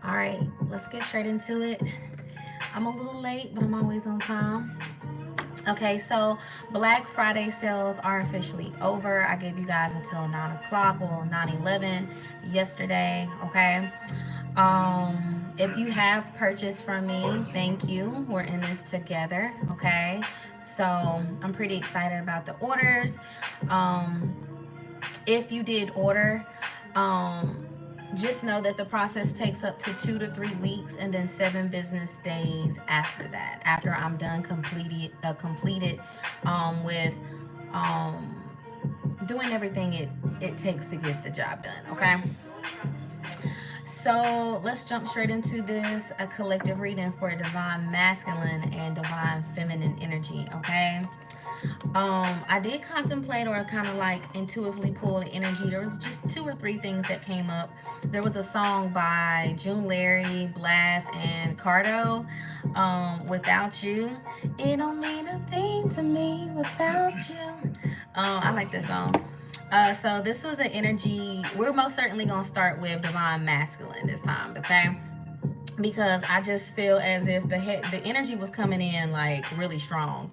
All right, let's get straight into it. I'm a little late, but I'm always on time. Okay, so Black Friday sales are officially over. I gave you guys until 9 o'clock, well, 9:11 yesterday. Okay. If you have purchased from me, thank you. We're in this together. Okay. So I'm pretty excited about the orders. Um, if you did order, um, just know that the process takes up to 2 to 3 weeks and then 7 business days after that. After I'm done completed with um, doing everything it takes to get the job done. Okay. So let's jump straight into this a collective reading for divine masculine and divine feminine energy. Okay. I did contemplate or kind of like intuitively pull the energy. There was just 2 or 3 things that came up. There was a song by June Larry, Blast, and Cardo, Without You. It don't mean a thing to me without you. I like this song. So this was an energy. We're most certainly gonna start with divine masculine this time, okay? Because I just feel as if the energy was coming in like really strong.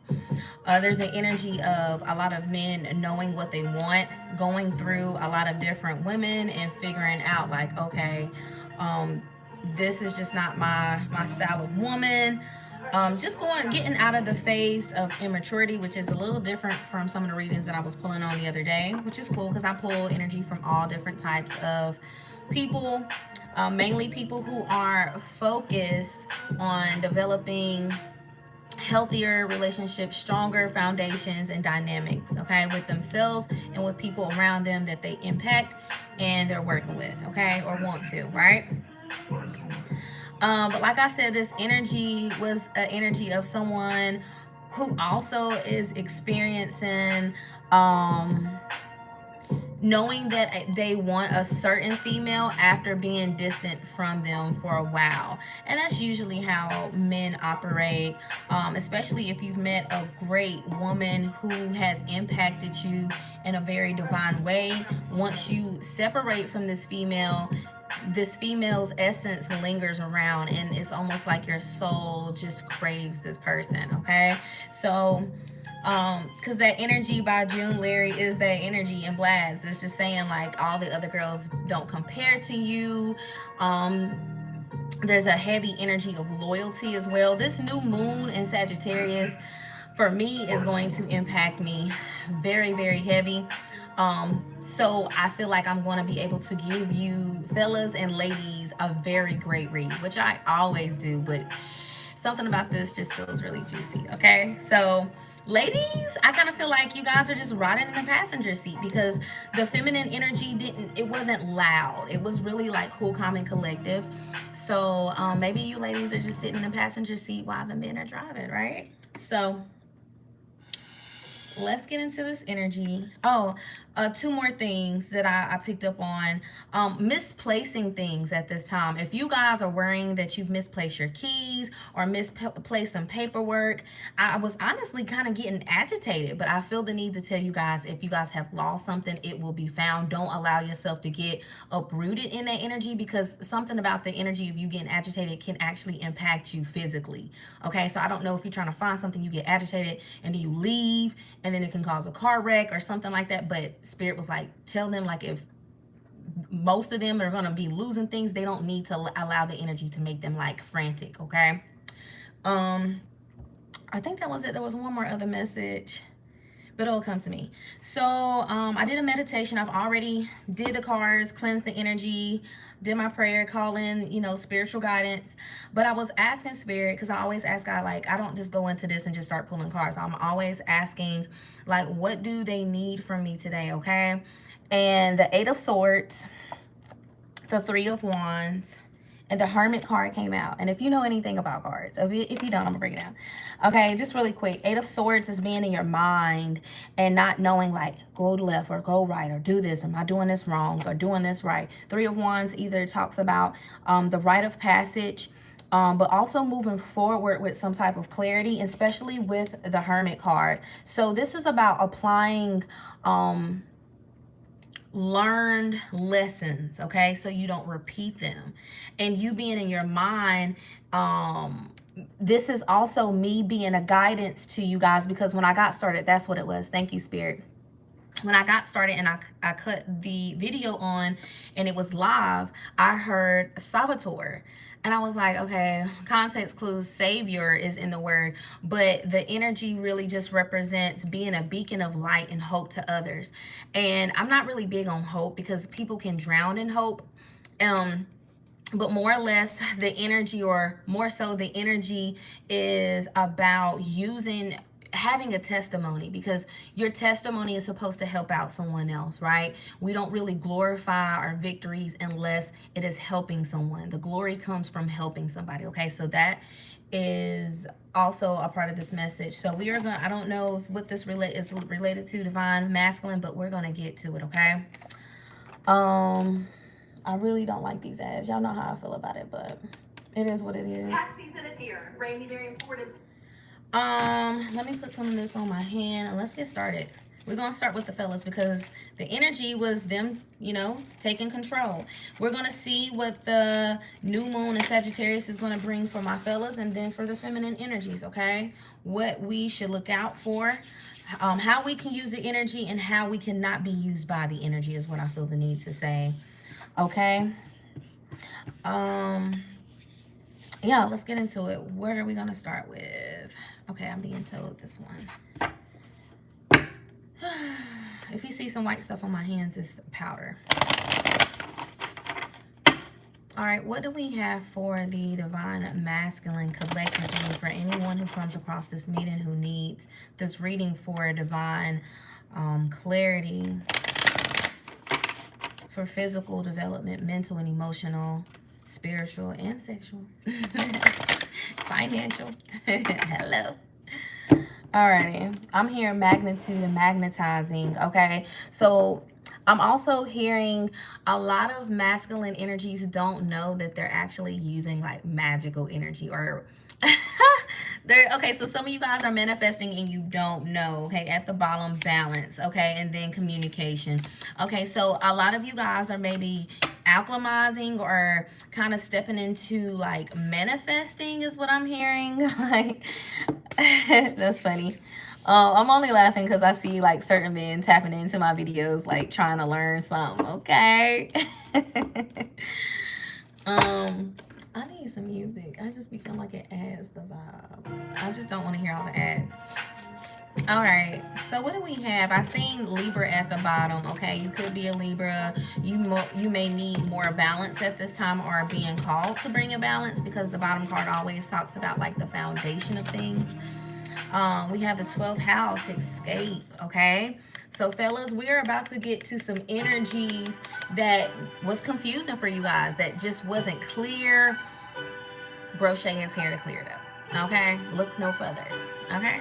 There's an energy of a lot of men knowing what they want, going through a lot of different women and figuring out like, okay, um, this is just not my style of woman. Just getting out of the phase of immaturity, which is a little different from some of the readings that I was pulling on the other day, which is cool because I pull energy from all different types of people, mainly people who are focused on developing healthier relationships, stronger foundations and dynamics, okay, with themselves and with people around them that they impact and they're working with, okay, or want to, right? But like I said, this energy was an energy of someone who also is experiencing um knowing that they want a certain female after being distant from them for a while. And that's usually how men operate, especially if you've met a great woman who has impacted you in a very divine way. Once you separate from this female's essence lingers around and it's almost like your soul just craves this person, okay? So because that energy by June Larry is that energy in Blast. It's just saying like all the other girls don't compare to you. um there's a heavy energy of loyalty as well. This new moon in Sagittarius for me is going to impact me very, very heavy. So I feel like I'm going to be able to give you fellas and ladies a very great read, which I always do, but something about this just feels really juicy. Okay, so ladies, I kind of feel like you guys are just riding in the passenger seat because the feminine energy it wasn't loud. It was really like cool, calm, and collective. So maybe you ladies are just sitting in the passenger seat while the men are driving, right? So let's get into this energy. Oh, 2 more things that I picked up on. Misplacing things at this time. If you guys are worrying that you've misplaced your keys or misplaced some paperwork, I was honestly kind of getting agitated, but I feel the need to tell you guys if you guys have lost something, it will be found. Don't allow yourself to get uprooted in that energy because something about the energy of you getting agitated can actually impact you physically. Okay, so I don't know if you're trying to find something, you get agitated and then you leave and then it can cause a car wreck or something like that. But Spirit was like, tell them like if most of them are going to be losing things, they don't need to allow the energy to make them like frantic. Okay. um I think that was it. There was one more other message, but it'll come to me. So I did a meditation. I've already did the cards, cleansed the energy, did my prayer, call in, spiritual guidance. But I was asking Spirit, because I always ask God, like, I don't just go into this and just start pulling cards. I'm always asking, like, what do they need from me today, okay? And the 8 of Swords, the 3 of Wands, and the Hermit card came out. And if you know anything about cards, if you don't, I'm gonna break it down. Okay, just really quick. 8 of Swords is being in your mind and not knowing like go left or go right or do this. Am I doing this wrong or doing this right? 3 of Wands either talks about the rite of passage, but also moving forward with some type of clarity, especially with the Hermit card. So this is about applying learned lessons, okay, so you don't repeat them. And you being in your mind, this is also me being a guidance to you guys, because when I got started, that's what it was. Thank you, Spirit. When I got started and I cut the video on and it was live, I heard Salvatore. And I was like, okay, context clues, savior is in the word, but the energy really just represents being a beacon of light and hope to others. And I'm not really big on hope because people can drown in hope. But more or less the energy, or more so the energy, is about having a testimony, because your testimony is supposed to help out someone else, right? We don't really glorify our victories unless it is helping someone. The glory comes from helping somebody, okay? So that is also a part of this message. So we are I don't know what this is related to, divine masculine, but we're gonna get to it, okay? I really don't like these ads. Y'all know how I feel about it, but it is what it is. Tax season is here. Randy, very important. Let me put some of this on my hand and let's get started. We're going to start with the fellas because the energy was them, you know, taking control. We're going to see what the new moon in Sagittarius is going to bring for my fellas, and then for the feminine energies, okay? What we should look out for, how we can use the energy, and how we cannot be used by the energy is what I feel the need to say. Okay. Yeah, let's get into it. What are we going to start with? Okay, I'm being told this one. If you see some white stuff on my hands, it's powder. All right, what do we have for the divine masculine collectively for anyone who comes across this meeting who needs this reading for divine clarity, for physical development, mental and emotional, spiritual and sexual, financial. Hello. Alrighty, I'm hearing magnitude and magnetizing, okay? So I'm also hearing a lot of masculine energies don't know that they're actually using like magical energy, or okay, so some of you guys are manifesting and you don't know, okay? At the bottom, balance, okay? And then communication. Okay, so a lot of you guys are maybe acclimatizing or kind of stepping into like manifesting is what I'm hearing. Like, that's funny. I'm only laughing because I see like certain men tapping into my videos, like trying to learn something, okay? I need some music. I just be feeling like it adds the vibe. I just don't want to hear all the ads. All right, so what do we have? I seen Libra at the bottom. Okay, you could be a Libra. You may need more balance at this time, or being called to bring a balance, because the bottom card always talks about like the foundation of things. We have the 12th house, escape, okay? So fellas, we are about to get to some energies that was confusing for you guys, that just wasn't clear. Broche is here to clear it up, okay? Look no further, okay?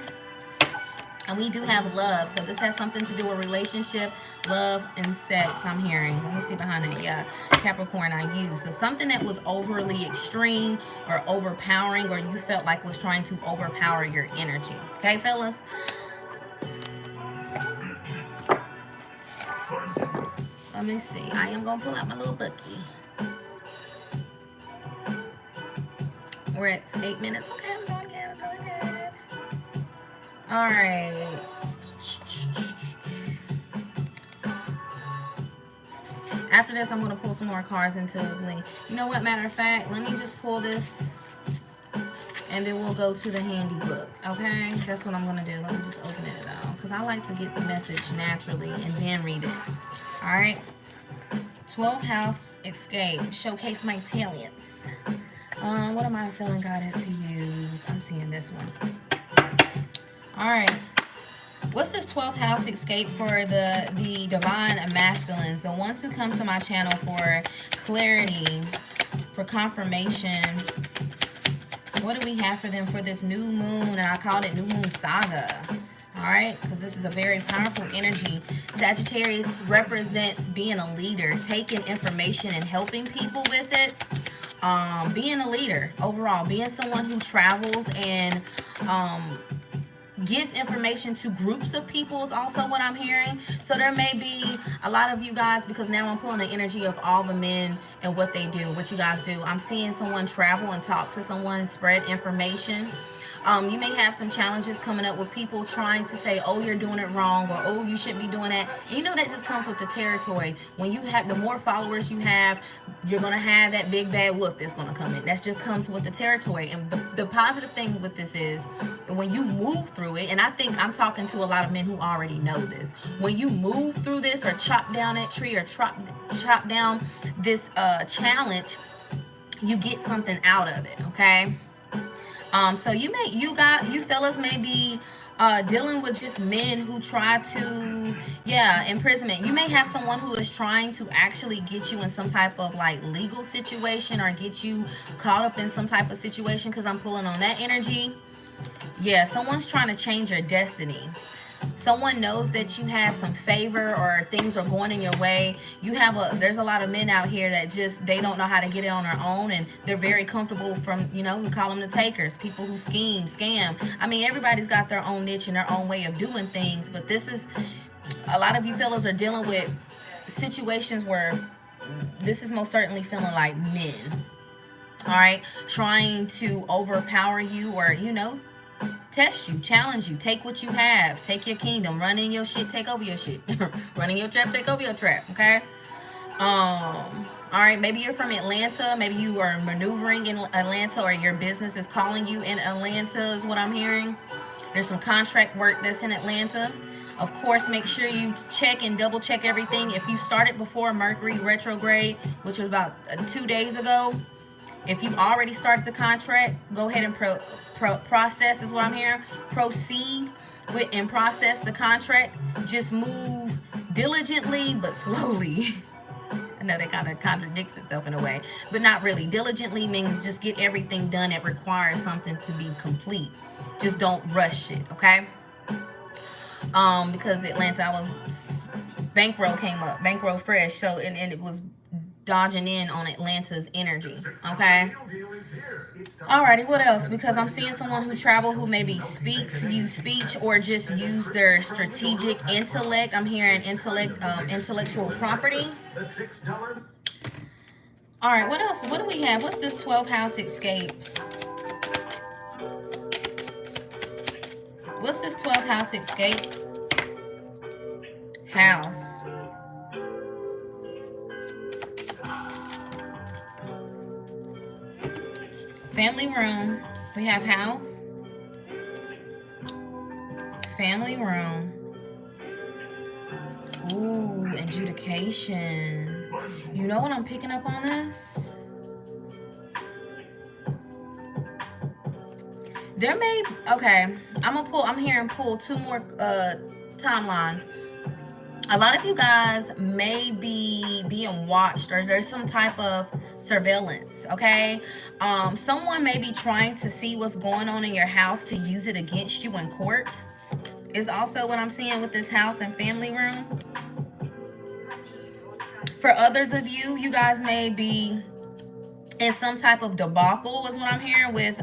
And we do have love, so this has something to do with relationship, love, and sex, I'm hearing. Let me see behind it. Yeah, Capricorn, I use. So something that was overly extreme or overpowering, or you felt like was trying to overpower your energy. Okay, fellas? Let me see. I am going to pull out my little bookie. We're at 8 minutes. Okay, I'm going again. I'm going again. All right. After this, I'm going to pull some more cards intuitively. You know what? Matter of fact, let me just pull this, and then we'll go to the handy book, okay? That's what I'm going to do. Let me just open it, though, because I like to get the message naturally and then read it. All right? 12th house, escape. Showcase my talents. What am I feeling guided to use? I'm seeing this one. All right. What's this 12th house escape for the divine masculines, the ones who come to my channel for clarity, for confirmation? What do we have for them for this new moon? And I called it New Moon Saga. All right, because this is a very powerful energy. Sagittarius represents being a leader, taking information and helping people with it. Being a leader overall, being someone who travels and gives information to groups of people is also what I'm hearing. So there may be a lot of you guys, because now I'm pulling the energy of all the men and what they do, what you guys do. I'm seeing someone travel and talk to someone, spread information. You may have some challenges coming up with people trying to say, oh, you're doing it wrong, or oh, you shouldn't be doing that. And you know, that just comes with the territory. When you have, the more followers you have, you're going to have that big bad wolf that's going to come in. That just comes with the territory. And the positive thing with this is when you move through it, and I think I'm talking to a lot of men who already know this, when you move through this or chop down that tree or chop down this challenge, you get something out of it, okay? So you fellas may be dealing with just men who try to, imprisonment. You may have someone who is trying to actually get you in some type of like legal situation, or get you caught up in some type of situation, because I'm pulling on that energy. Yeah, someone's trying to change your destiny. Someone knows that you have some favor, or things are going in your way. There's a lot of men out here that just, they don't know how to get it on their own, and they're very comfortable from, we call them the takers, people who scheme, scam. I mean, everybody's got their own niche and their own way of doing things, but this is, a lot of you fellas are dealing with situations where this is most certainly feeling like men, all right, trying to overpower you, or, test you, challenge you, take what you have, take your kingdom, run in your shit, take over your shit. Run in your trap, take over your trap, okay? All right, maybe you're from Atlanta, maybe you are maneuvering in Atlanta, or your business is calling you in Atlanta is what I'm hearing. There's some contract work that's in Atlanta. Of course, make sure you check and double check everything. If you started before Mercury retrograde, which was about 2 days ago, if you already started the contract, go ahead and process is what I'm hearing. Proceed with and process the contract. Just move diligently but slowly. I know that kind of contradicts itself in a way, but not really. Diligently means just get everything done that requires something to be complete. Just don't rush it, okay? Because Atlanta, bankroll came up, bankroll fresh, so and it was dodging in on Atlanta's energy, okay? Alrighty, what else? Because I'm seeing someone who travel, who maybe use speech, or just use their strategic intellect. I'm hearing intellectual property. Alright, what else? What do we have? What's this 12th house escape? What's this 12th house escape? House. Family room. We have house. Family room. Ooh, adjudication. You know what I'm picking up on this? There may, okay, I'm hearing pull 2 more timelines. A lot of you guys may be being watched, or there's some type of surveillance, okay? Someone may be trying to see what's going on in your house to use it against you in court. Is also what I'm seeing with this house and family room. For others of you, you guys may be in some type of debacle is what I'm hearing with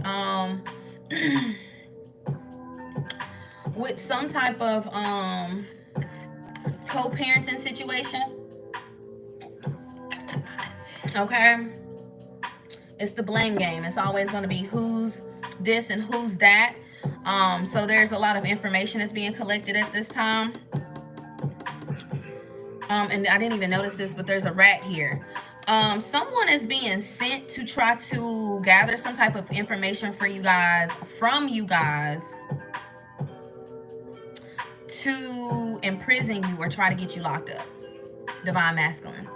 with some type of co-parenting situation. Okay, it's the blame game. It's always going to be who's this and who's that. So there's a lot of information that's being collected at this time. And I didn't even notice this, but there's a rat here. Someone is being sent to try to gather some type of information for you guys, from you guys, to imprison you or try to get you locked up. Divine masculines.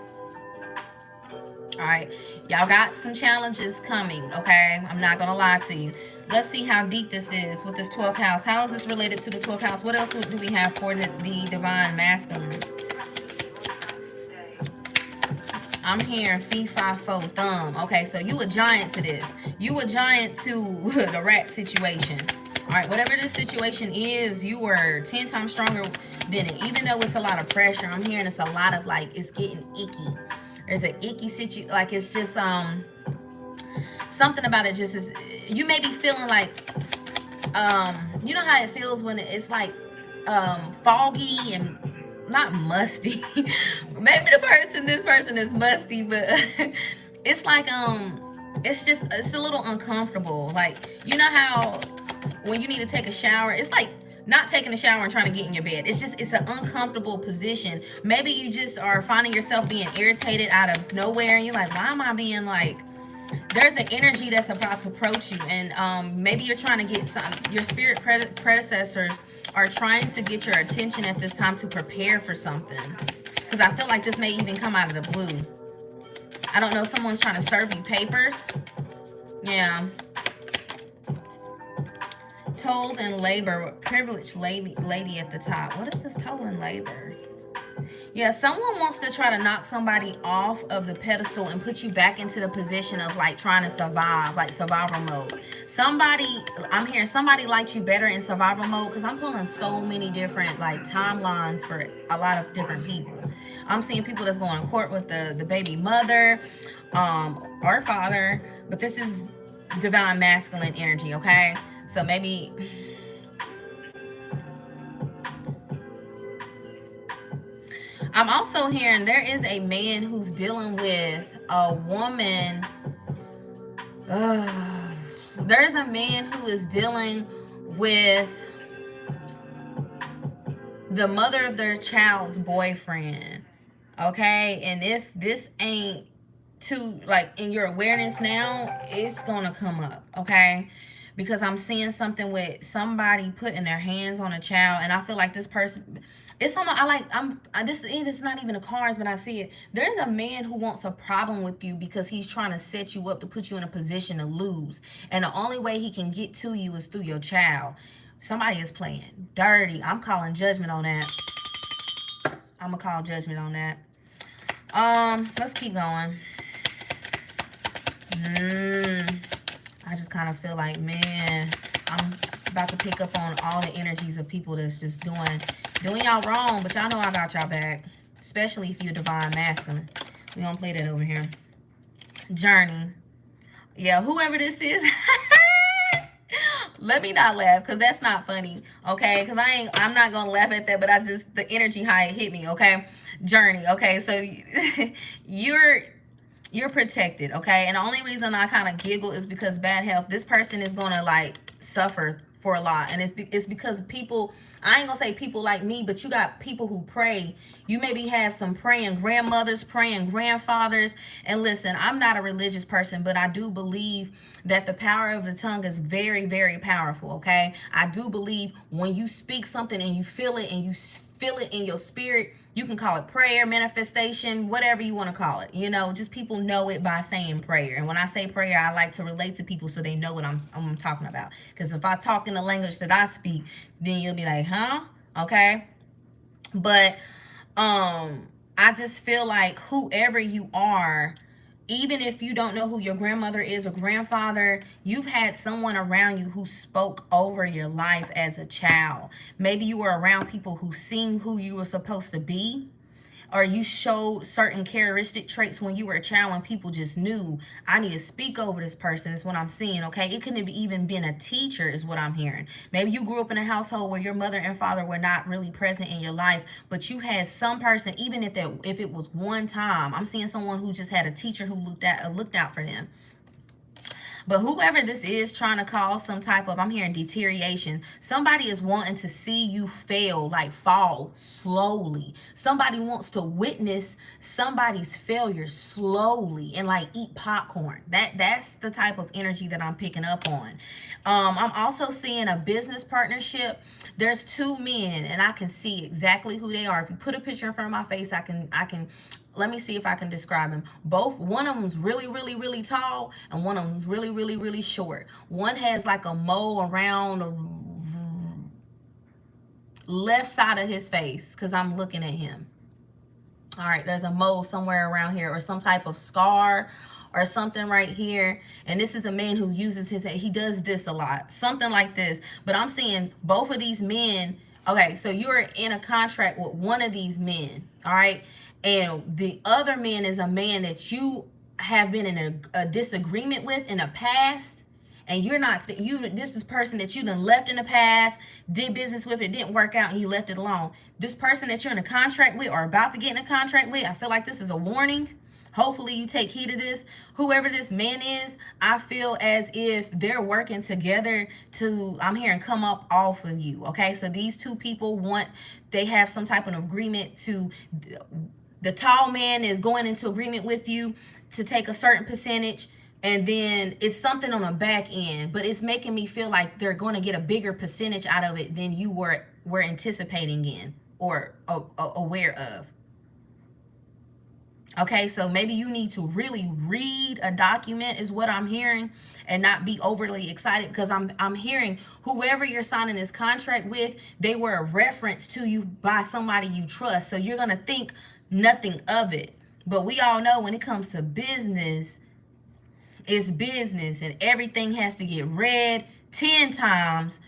All right, y'all got some challenges coming, okay? I'm not gonna lie to you. Let's see how deep this is with this 12th house. How is this related to the 12th house? What else do we have for the divine masculines? I'm hearing fee, fi, fo, thumb. Okay, so you a giant to this. You a giant to the rat situation. All right, whatever this situation is, you are 10 times stronger than it. Even though it's a lot of pressure, I'm hearing it's a lot of like, it's getting icky. There's an icky situation, like it's just something about it just is, you may be feeling like You know how it feels when it's like foggy and not musty. Maybe this person is musty, but it's like it's a little uncomfortable. Like, you know how when you need to take a shower, it's like not taking a shower and trying to get in your bed. It's an uncomfortable position. Maybe you just are finding yourself being irritated out of nowhere, and you're like, why am I being like, there's an energy that's about to approach you, and maybe you're trying to get some, your spirit predecessors are trying to get your attention at this time to prepare for something, because I feel like this may even come out of the blue. I don't know, someone's trying to serve you papers. Yeah. Tolls and labor, privileged lady at the top. What is this toll and labor? Yeah, someone wants to try to knock somebody off of the pedestal and put you back into the position of like trying to survive, like survival mode. I'm hearing somebody likes you better in survival mode, because I'm pulling so many different like timelines for a lot of different people. I'm seeing people that's going to court with the baby mother or father, but this is divine masculine energy, okay? So maybe... I'm also hearing there is a man who's dealing with a woman. There's a man who is dealing with the mother of their child's boyfriend. Okay? And if this ain't too, like, in your awareness now, it's gonna come up. Okay? Because I'm seeing something with somebody putting their hands on a child, and I feel like this person... It's something this is not even a cards, but I see it. There's a man who wants a problem with you because he's trying to set you up to put you in a position to lose. And the only way he can get to you is through your child. Somebody is playing dirty. I'm calling judgment on that. I'm gonna call judgment on that. Let's keep going. I just kind of feel like, man, I'm about to pick up on all the energies of people that's just doing y'all wrong, but y'all know I got y'all back, especially if you're divine masculine. We gonna play that over here. Journey. Yeah, whoever this is. Let me not laugh, because that's not funny, okay? Because I'm not gonna laugh at that, but the energy how it hit me, okay? Journey, okay? So you're protected, okay? And the only reason I kind of giggle is because bad health. This person is gonna like suffer for a lot, and it's because people, I ain't gonna say people like me, but you got people who pray. You maybe have some praying grandmothers, praying grandfathers. And listen, I'm not a religious person, but I do believe that the power of the tongue is very, very powerful, okay? I do believe when you speak something and you feel it, and you feel it in your spirit, you can call it prayer, manifestation, whatever you want to call it. You know, just people know it by saying prayer. And when I say prayer, I like to relate to people so they know what I'm talking about. Because if I talk in the language that I speak, then you'll be like, huh? Okay? But I just feel like whoever you are, even if you don't know who your grandmother is or grandfather, you've had someone around you who spoke over your life as a child. Maybe you were around people who seen who you were supposed to be, or you showed certain characteristic traits when you were a child, and people just knew, I need to speak over this person, is what I'm seeing, okay? It couldn't have even been a teacher, is what I'm hearing. Maybe you grew up in a household where your mother and father were not really present in your life, but you had some person, even if it was one time. I'm seeing someone who just had a teacher who looked out for them. But whoever this is trying to cause some type of, I'm hearing deterioration. Somebody is wanting to see you fail, like fall slowly. Somebody wants to witness somebody's failure slowly and like eat popcorn. That's the type of energy that I'm picking up on. I'm also seeing a business partnership. There's two men, and I can see exactly who they are. If you put a picture in front of my face, I can let me see if I can describe them. One of them's really, really, really tall, and one of them's really, really, really short. One has like a mole around the left side of his face, because I'm looking at him. All right, there's a mole somewhere around here, or some type of scar or something right here. And this is a man who uses he does this a lot, something like this. But I'm seeing both of these men. Okay, so you're in a contract with one of these men, all right? And the other man is a man that you have been in a disagreement with in the past, and you're not, this is person that you done left in the past, did business with, it didn't work out, and you left it alone. This person that you're in a contract with or about to get in a contract with, I feel like this is a warning. Hopefully you take heed of this. Whoever this man is, I feel as if they're working together to, I'm hearing, come up off of you. Okay, so these two people they have some type of agreement to, the tall man is going into agreement with you to take a certain percentage, and then it's something on the back end, but it's making me feel like they're going to get a bigger percentage out of it than you were anticipating in or aware of. Okay, so maybe you need to really read a document is what I'm hearing, and not be overly excited, because I'm hearing whoever you're signing this contract with, they were a reference to you by somebody you trust. So you're going to think nothing of it. But we all know when it comes to business, it's business, and everything has to get read 10 times,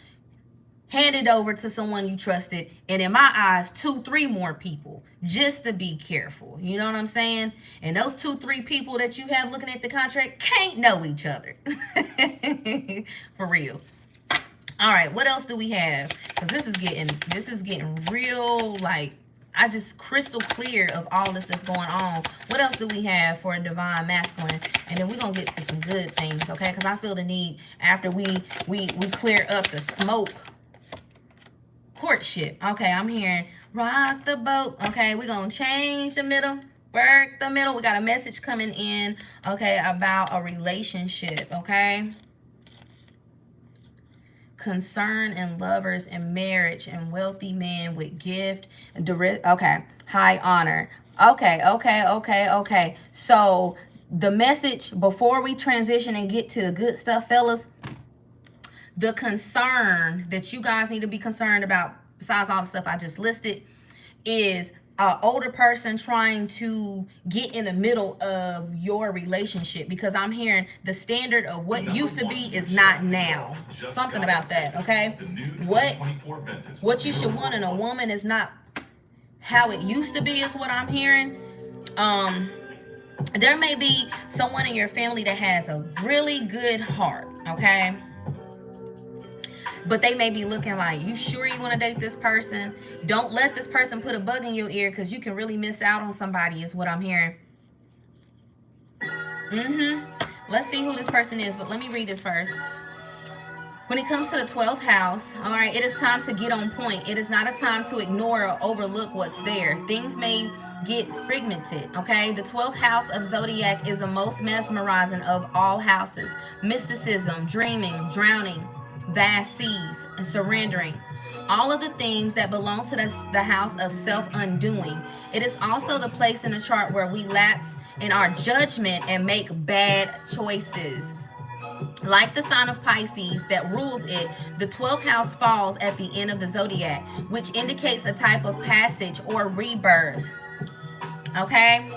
handed over to someone you trusted, and in my eyes, 2-3 more people, just to be careful. You know what I'm saying? And those 2-3 people that you have looking at the contract can't know each other. For real. All right, what else do we have? Because this is getting real, like, I just crystal clear of all this that's going on. What else do we have for a divine masculine? And then we're going to get to some good things, okay? Because I feel the need, after we clear up the smoke, courtship. Okay, I'm hearing rock the boat. Okay, we're going to change the middle, work the middle. We got a message coming in, okay, about a relationship, okay? Concern and lovers and marriage and wealthy man with gift and okay, high honor. Okay. So the message before we transition and get to the good stuff, fellas, the concern that you guys need to be concerned about, besides all the stuff I just listed, is an older person trying to get in the middle of your relationship, because I'm hearing the standard of what used to be is not now. Something about that, okay? What you should want in a woman is not how it used to be, is what I'm hearing. There may be someone in your family that has a really good heart, okay? But they may be looking like, you sure you want to date this person? Don't let this person put a bug in your ear, because you can really miss out on somebody, is what I'm hearing. Let's see who this person is, but let me read this first. When it comes to the 12th house, all right, it is time to get on point. It is not a time to ignore or overlook what's there. Things may get fragmented, okay? The 12th house of zodiac is the most mesmerizing of all houses. Mysticism, dreaming, drowning, vast seas, and surrendering. All of the things that belong to the house of self-undoing. It is also the place in the chart where we lapse in our judgment and make bad choices. Like the sign of Pisces that rules it, the 12th house falls at the end of the zodiac, which indicates a type of passage or rebirth. Okay?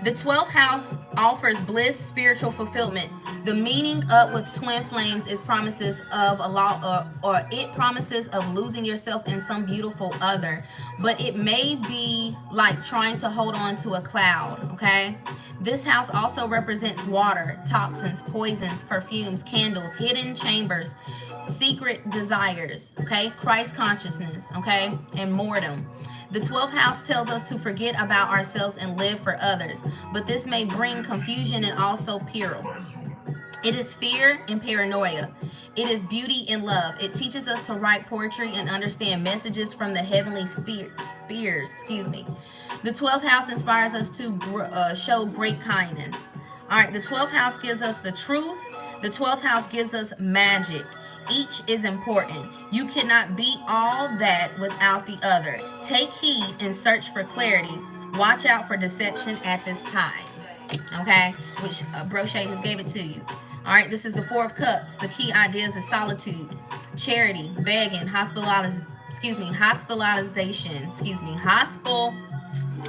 The 12th house offers bliss, spiritual fulfillment. The meaning up with twin flames is promises of a law, or it promises of losing yourself in some beautiful other. But it may be like trying to hold on to a cloud, okay? This house also represents water, toxins, poisons, perfumes, candles, hidden chambers, secret desires, okay? Christ consciousness, okay? And mortem. The 12th house tells us to forget about ourselves and live for others, but this may bring confusion and also peril. It is fear and paranoia. It is beauty and love. It teaches us to write poetry and understand messages from the heavenly spheres. The 12th house inspires us to show great kindness. All right, the 12th house gives us the truth. The 12th house gives us magic. Each is important. You cannot be all that without the other. Take heed and search for clarity. Watch out for deception at this time. Okay, which Broche just gave it to you. All right, this is the Four of Cups. The key ideas is solitude, charity, begging, hospitalization.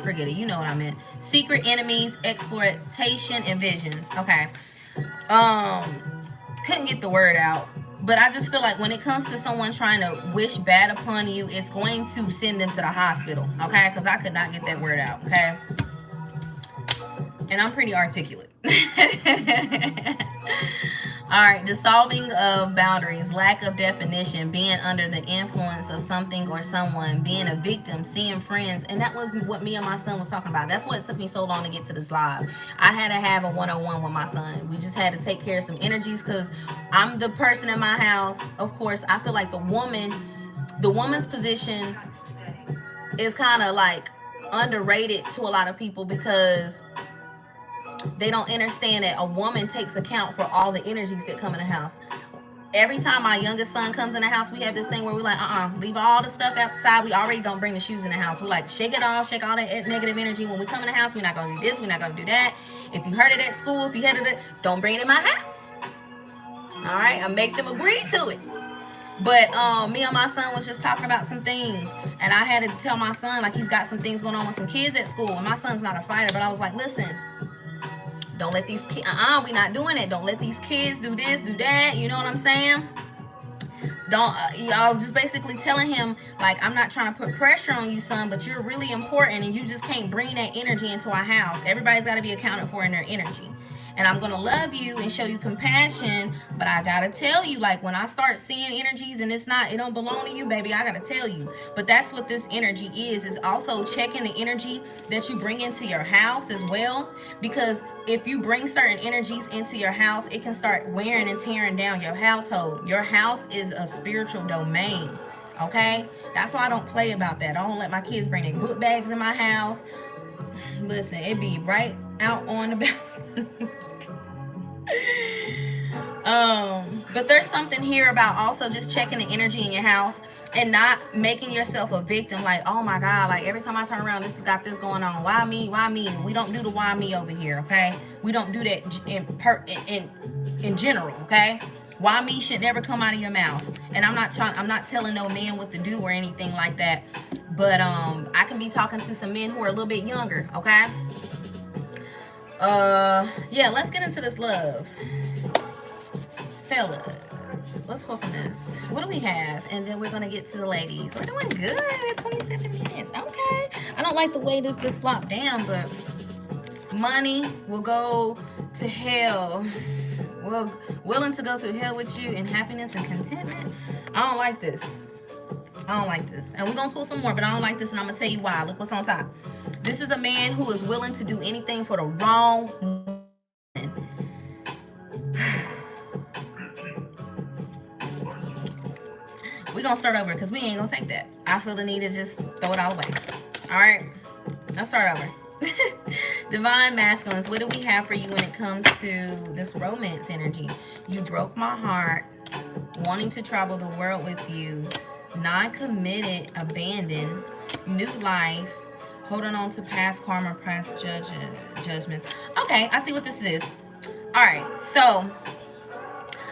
Forget it. You know what I meant. Secret enemies, exploitation, and visions. Okay. Couldn't get the word out. But I just feel like when it comes to someone trying to wish bad upon you, it's going to send them to the hospital, okay? Because I could not get that word out, okay? And I'm pretty articulate. All right, dissolving of boundaries, lack of definition, being under the influence of something or someone, being a victim, seeing friends. And that was what me and my son was talking about. That's what it took me so long to get to this live. I had to have a 101 with my son. We just had to take care of some energies because I'm the person in my house. Of course, I feel like the woman's position is kind of like underrated to a lot of people because they don't understand that a woman takes account for all the energies that come in the house. Every time my youngest son comes in the house, we have this thing where we're like, leave all the stuff outside. We already don't bring the shoes in the house. We like shake it off, shake all that negative energy. When we come in the house, we're not gonna do this, we're not gonna do that. If you heard it at school, if you heard it, don't bring it in my house. All right, I make them agree to it. But me and my son was just talking about some things, and I had to tell my son, like, he's got some things going on with some kids at school, and my son's not a fighter, but I was like, listen, don't let these kids, we not doing it. Don't let these kids do this, do that. You know what I'm saying? Don't, I was just basically telling him, like, I'm not trying to put pressure on you, son, but you're really important, and you just can't bring that energy into our house. Everybody's got to be accounted for in their energy. And I'm going to love you and show you compassion, but I got to tell you, like, when I start seeing energies and it don't belong to you, baby, I got to tell you. But that's what this energy is also checking the energy that you bring into your house as well. Because if you bring certain energies into your house, it can start wearing and tearing down your household. Your house is a spiritual domain. Okay? That's why I don't play about that. I don't let my kids bring their book bags in my house. Listen, it be right out on the balcony. But there's something here about also just checking the energy in your house and not making yourself a victim. Like, oh my God, like every time I turn around, this has got this going on. Why me? Why me? We don't do the why me over here, okay? We don't do that in general, okay? Why me should never come out of your mouth. And I'm not telling no man what to do or anything like that. But I can be talking to some men who are a little bit younger, okay? Yeah, let's get into this love. Fellas, let's go from this. What do we have? And then we're going to get to the ladies. We're doing good at 27 minutes. Okay. I don't like the way this flopped down, but money will go to hell. Well, willing to go through hell with you in happiness and contentment. I don't like this. I don't like this. And we're going to pull some more, but I don't like this, and I'm going to tell you why. Look what's on top. This is a man who is willing to do anything for the wrong woman. We're going to start over because we ain't going to take that. I feel the need to just throw it all away. All right? Let's start over. Divine masculines, what do we have for you when it comes to this romance energy? You broke my heart, wanting to travel the world with you, non-committed, abandoned, new life, holding on to past karma, past judgments. Okay, I see what this is. All right, so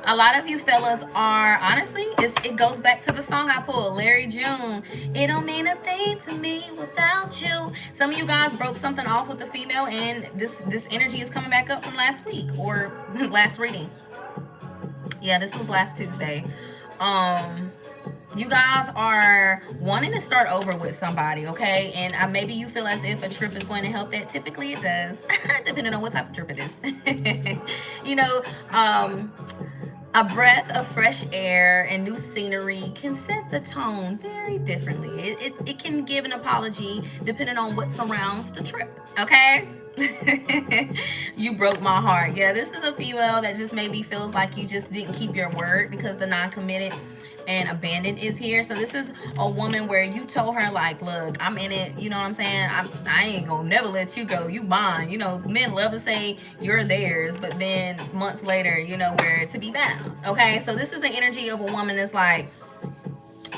a lot of you fellas are, honestly, it goes back to the song I pulled, Larry June. It don't mean a thing to me without you. Some of you guys broke something off with a female, and this energy is coming back up from last week or last reading. Yeah, this was last Tuesday. You guys are wanting to start over with somebody, okay? And maybe you feel as if a trip is going to help that. Typically it does, depending on what type of trip it is. You know, a breath of fresh air and new scenery can set the tone very differently. It can give an apology depending on what surrounds the trip, okay? You broke my heart. Yeah, this is a female that just maybe feels like you just didn't keep your word because the non-committed and abandoned is here. So this is a woman where you told her, like, look, I'm in it, you know what I'm saying? I ain't gonna never let you go, you mine. You know, men love to say you're theirs, but then months later, you know, where to be found. Okay, so this is the energy of a woman that's like,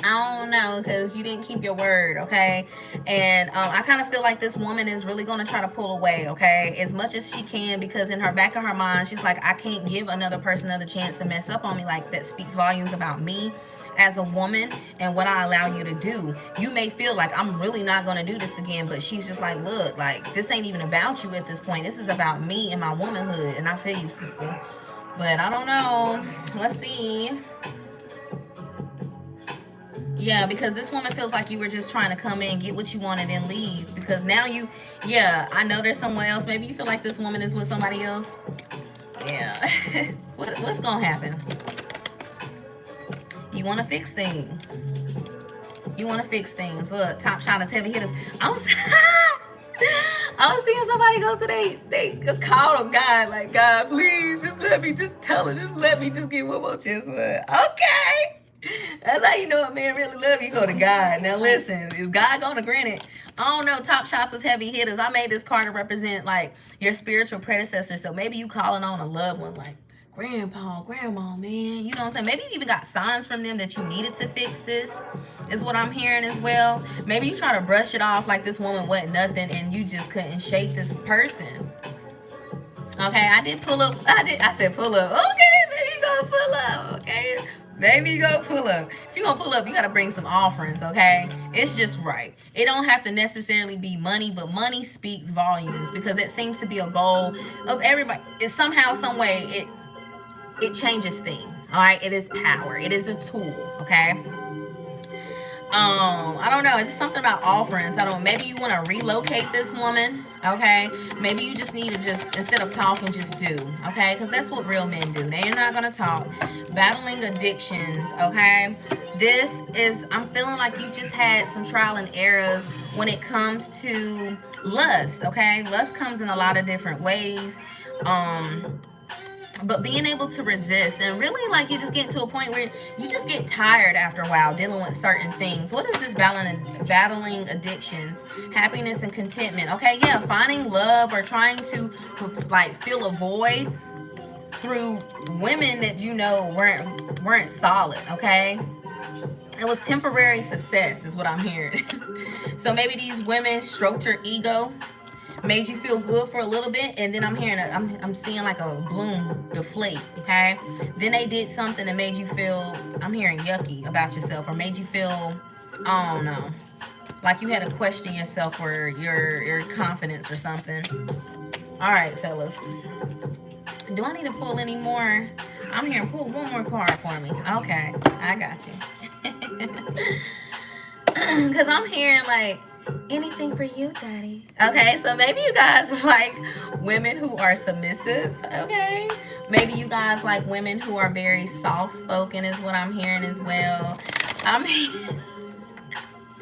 I don't know, because you didn't keep your word, okay? And I kind of feel like this woman is really going to try to pull away, okay, as much as she can, because in her back of her mind, she's like, I can't give another person another chance to mess up on me. Like, that speaks volumes about me as a woman and what I allow you to do. You may feel like I'm really not going to do this again, but she's just like, look, like, this ain't even about you at this point. This is about me and my womanhood, and I feel you, sister. But I don't know. Let's see. Yeah, because this woman feels like you were just trying to come in, get what you wanted, and leave. Because now you, yeah, I know there's someone else. Maybe you feel like this woman is with somebody else. Yeah. What's gonna happen? You want to fix things. You want to fix things. Look, top shot is heavy hitters. I was I was seeing somebody go to they call to God, like, God, please just let me just tell her, just let me just get one more chance. Okay. That's how you know a man really love you. You go to God. Now listen, is God gonna grant it? I don't know. Top shots is heavy hitters. I made this card to represent like your spiritual predecessor. So maybe you calling on a loved one, like grandpa, grandma, man. You know what I'm saying? Maybe you even got signs from them that you needed to fix this, is what I'm hearing as well. Maybe you try to brush it off like this woman wasn't nothing and you just couldn't shake this person. Okay, I did pull up. I said pull up. Okay, maybe you gonna pull up. Okay, maybe you gonna pull up. If you gonna pull up, you gotta bring some offerings. Okay, it's just right. It don't have to necessarily be money, but money speaks volumes because it seems to be a goal of everybody. It's somehow, some way, it changes things. All right, it is power. It is a tool. Okay. I don't know. It's just something about offerings. I don't. Maybe you want to relocate this woman. Okay. Maybe you just need to just, instead of talking, just do. Okay. Because that's what real men do. They're not gonna talk. Battling addictions. Okay. This is. I'm feeling like you just had some trial and errors when it comes to lust. Okay. Lust comes in a lot of different ways. But being able to resist, and really, like, you just get to a point where you just get tired after a while dealing with certain things. What is this battling addictions, happiness and contentment? Okay, yeah, finding love or trying to like fill a void through women that you know weren't solid. Okay, it was temporary success is what I'm hearing. So maybe these women stroked your ego, made you feel good for a little bit, and then I'm seeing like a bloom deflate. Okay, then they did something that made you feel, I'm hearing yucky about yourself, or made you feel, I don't know, like you had to question yourself or your confidence or something. All right, fellas, do I need to pull any more? I'm hearing pull one more card for me. Okay, I got you. Because I'm hearing like anything for you, daddy. Okay, so maybe you guys like women who are submissive. Okay, maybe you guys like women who are very soft spoken, is what I'm hearing as well. I'm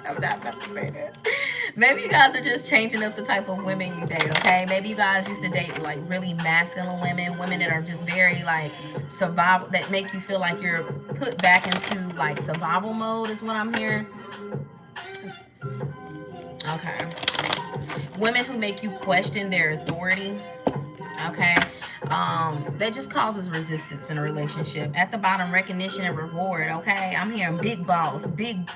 not about to say that. Maybe you guys are just changing up the type of women you date. Okay, maybe you guys used to date like really masculine women that are just very like survival, that make you feel like you're put back into like survival mode, is what I'm hearing. Okay. Women who make you question their authority. Okay. That just causes resistance in a relationship. At the bottom, recognition and reward. Okay. I'm hearing big balls, big.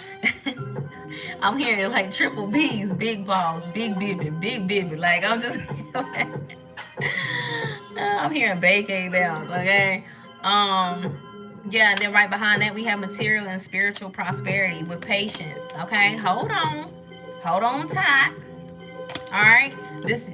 I'm hearing like triple B's, big balls, big bibbing. Like, I'm just. I'm hearing bacon bells. Okay. Yeah, and then right behind that we have material and spiritual prosperity with patience. Okay, hold on tight. All right,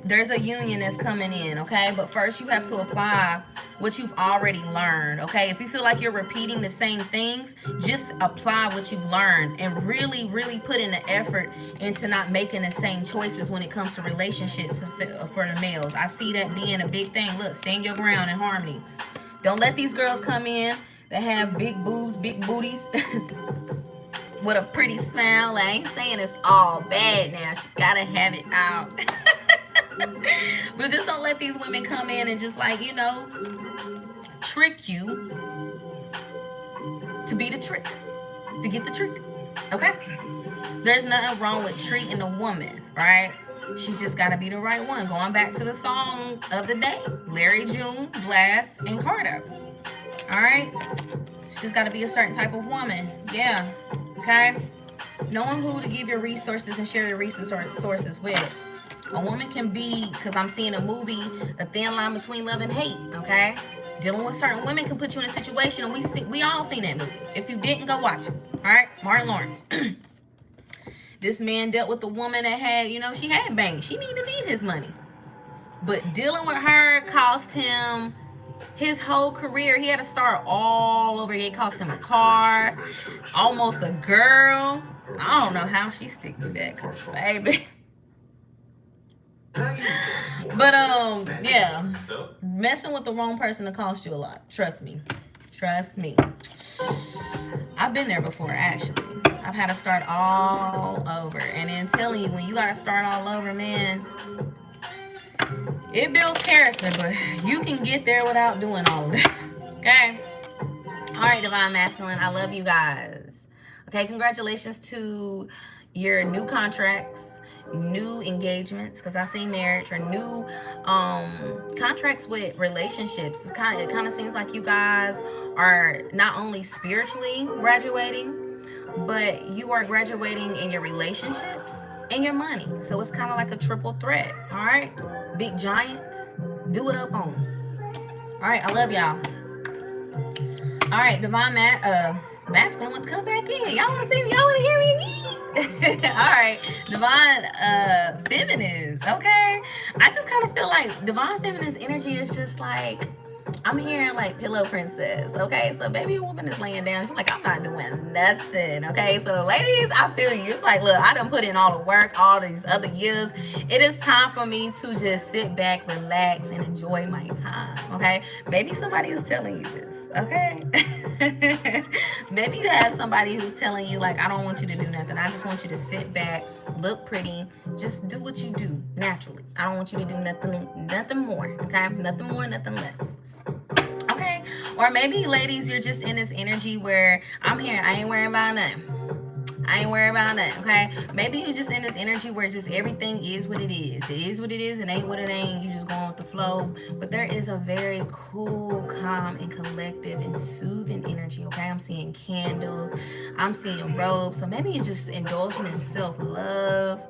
there's a union that's coming in. Okay, but first you have to apply what you've already learned. Okay, if you feel like you're repeating the same things, just apply what you've learned and really put in the effort into not making the same choices when it comes to relationships for the males. I see that being a big thing. Look, stand your ground in harmony. Don't let these girls come in that have big boobs, big booties, with a pretty smile. I ain't saying it's all bad now. She gotta have it out. But just don't let these women come in and just like, trick you to be the trick, to get the trick. Okay? There's nothing wrong with treating a woman, right? She's just gotta be the right one. Going back to the song of the day, Larry June, Blast, and Carter. All right, she's got to be a certain type of woman. Yeah. Okay. Knowing who to give your resources and share your resources with. A woman can be, because I'm seeing a movie, a thin line between love and hate. Okay. Dealing with certain women can put you in a situation, and we all seen that movie. If you didn't, go watch it. All right, Martin Lawrence. This man dealt with a woman that had, she had bank. She didn't even need his money, but dealing with her cost him His whole career, he had to start all over. It cost him a car, almost a girl. I don't know how she stick to that, baby. But yeah, messing with the wrong person to cost you a lot. Trust me. I've been there before, actually. I've had to start all over, and then telling you, when you gotta start all over, man, it builds character, but you can get there without doing all of that. Okay. All right, Divine Masculine, I love you guys. Okay, congratulations to your new contracts, new engagements, because I see marriage, or new contracts with relationships. It kind of seems like you guys are not only spiritually graduating, but you are graduating in your relationships and your money. So it's kind of like a triple threat. All right, big giant, do it up on. All right, I love y'all. All right, Divine Masculine want to come back in. Y'all want to see me? Y'all want to hear me again? All right, Divine Feminines. Okay, I just kind of feel like Divine Feminine's energy is just like, I'm hearing like pillow princess. Okay, so baby, a woman is laying down. She's like, I'm not doing nothing. Okay, so ladies, I feel you. It's like, look, I done put in all the work all these other years. It is time for me to just sit back, relax, and enjoy my time. Okay, maybe somebody is telling you this. Okay, maybe you have somebody who's telling you like, I don't want you to do nothing. I just want you to sit back, look pretty, just do what you do naturally. I don't want you to do nothing more. Okay, nothing more, nothing less. Okay, or maybe ladies, you're just in this energy where I'm here, I ain't worrying about nothing. Okay, maybe you're just in this energy where just everything is what it is. It is what it is, it ain't what it ain't. You just going with the flow. But there is a very cool, calm, and collective and soothing energy. Okay, I'm seeing candles, I'm seeing robes. So maybe you're just indulging in self-love,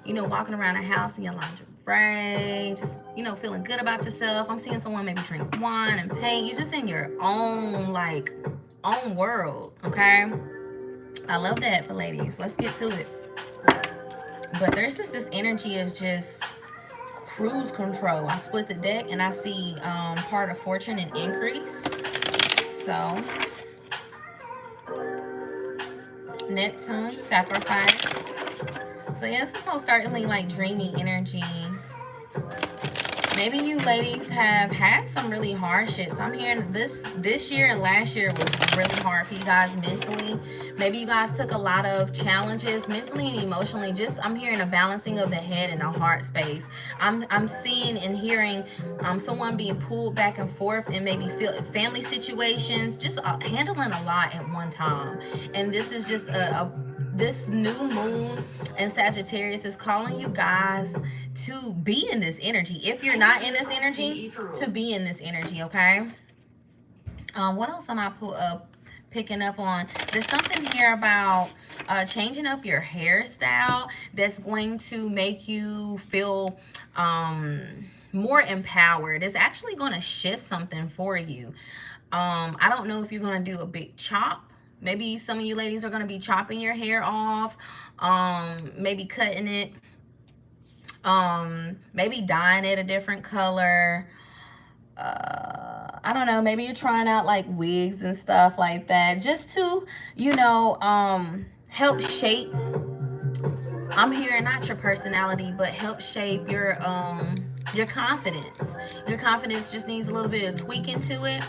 you know, walking around the house in your lingerie, just, you know, feeling good about yourself. I'm seeing someone maybe drink wine and paint. You're just in your own, like, own world, okay? I love that for ladies. Let's get to it. But there's just this energy of just cruise control. I split the deck and I see part of fortune and increase. So, Neptune, sacrifice. So yeah, this is most certainly like dreamy energy. Maybe you ladies have had some really hardships. I'm hearing this year and last year was really hard for you guys mentally. Maybe you guys took a lot of challenges mentally and emotionally. Just, I'm hearing a balancing of the head and the heart space. I'm seeing and hearing someone being pulled back and forth and maybe family situations, just handling a lot at one time. And this is just this new moon and Sagittarius is calling you guys to be in this energy. If you're not in this energy, to be in this energy, okay? What else am I picking up on? There's something here about changing up your hairstyle that's going to make you feel more empowered. It's actually going to shift something for you. I don't know if you're going to do a big chop. Maybe some of you ladies are going to be chopping your hair off, maybe cutting it, maybe dyeing it a different color. I don't know, maybe you're trying out like wigs and stuff like that, just to, you know, help shape, I'm hearing not your personality, but help shape your confidence. Your confidence just needs a little bit of tweaking to it.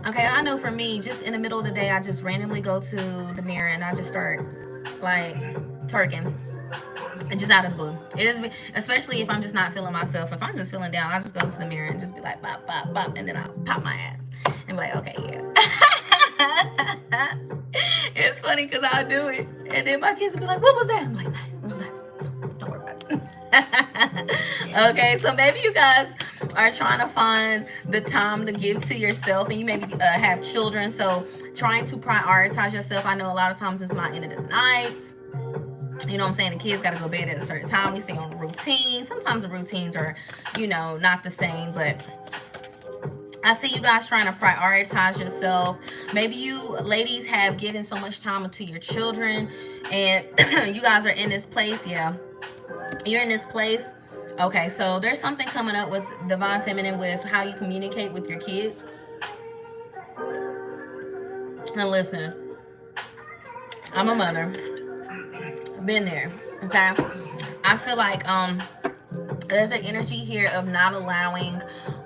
Okay, I know for me, just in the middle of the day, I just randomly go to the mirror and I just start like twerking. Just out of the blue. It is, especially if I'm just not feeling myself. If I'm just feeling down, I just go to the mirror and just be like, bop, bop, bop, and then I'll pop my ass and be like, okay, yeah. It's funny because I'll do it, and then my kids will be like, what was that? I'm like, it was nothing. Don't worry about it. Okay, so maybe you guys are trying to find the time to give to yourself, and you maybe have children, so trying to prioritize yourself. I know a lot of times it's not end of the night. You know what I'm saying? The kids got to go to bed at a certain time. We stay on a routine. Sometimes the routines are, you know, not the same, but I see you guys trying to prioritize yourself. Maybe you ladies have given so much time to your children, and you guys are in this place. Yeah, you're in this place Okay, so there's something coming up with divine feminine with how you communicate with your kids. And listen, I'm a mother. Been there. Okay. I feel like there's an energy here of not allowing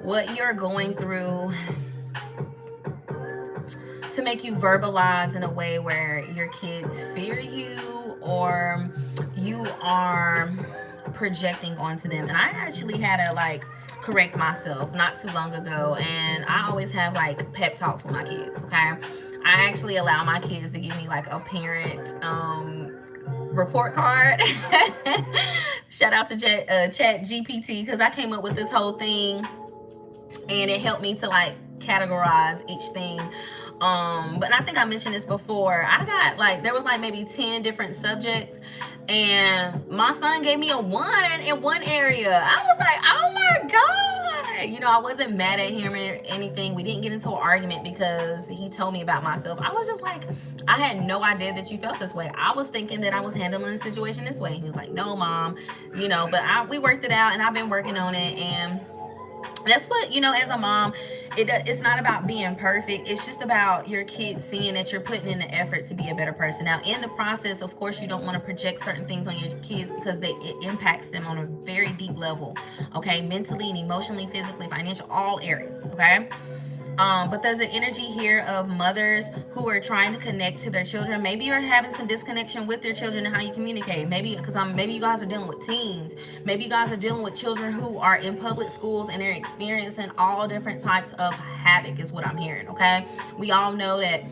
what you're going through to make you verbalize in a way where your kids fear you or you are projecting onto them. And I actually had to like correct myself not too long ago, and I always have like pep talks with my kids. Okay, I actually allow my kids to give me like a parent report card. Shout out to Chat GPT, because I came up with this whole thing and it helped me to like categorize each thing. But I think I mentioned this before. I got like, there was like maybe 10 different subjects, and my son gave me a 1 in one area. I was like, oh my God. You know, I wasn't mad at him or anything. We didn't get into an argument because he told me about myself. I was just like, I had no idea that you felt this way. I was thinking that I was handling the situation this way. He was like, no, Mom, you know, but we worked it out, and I've been working on it. And that's what, you know, as a mom, it's not about being perfect. It's just about your kids seeing that you're putting in the effort to be a better person. Now, in the process, of course, you don't want to project certain things on your kids because it impacts them on a very deep level, okay? Mentally and emotionally, physically, financial, all areas, okay? But there's an energy here of mothers who are trying to connect to their children. Maybe you're having some disconnection with your children and how you communicate. Maybe because maybe you guys are dealing with teens. Maybe you guys are dealing with children who are in public schools and they're experiencing all different types of havoc is what I'm hearing, okay? We all know that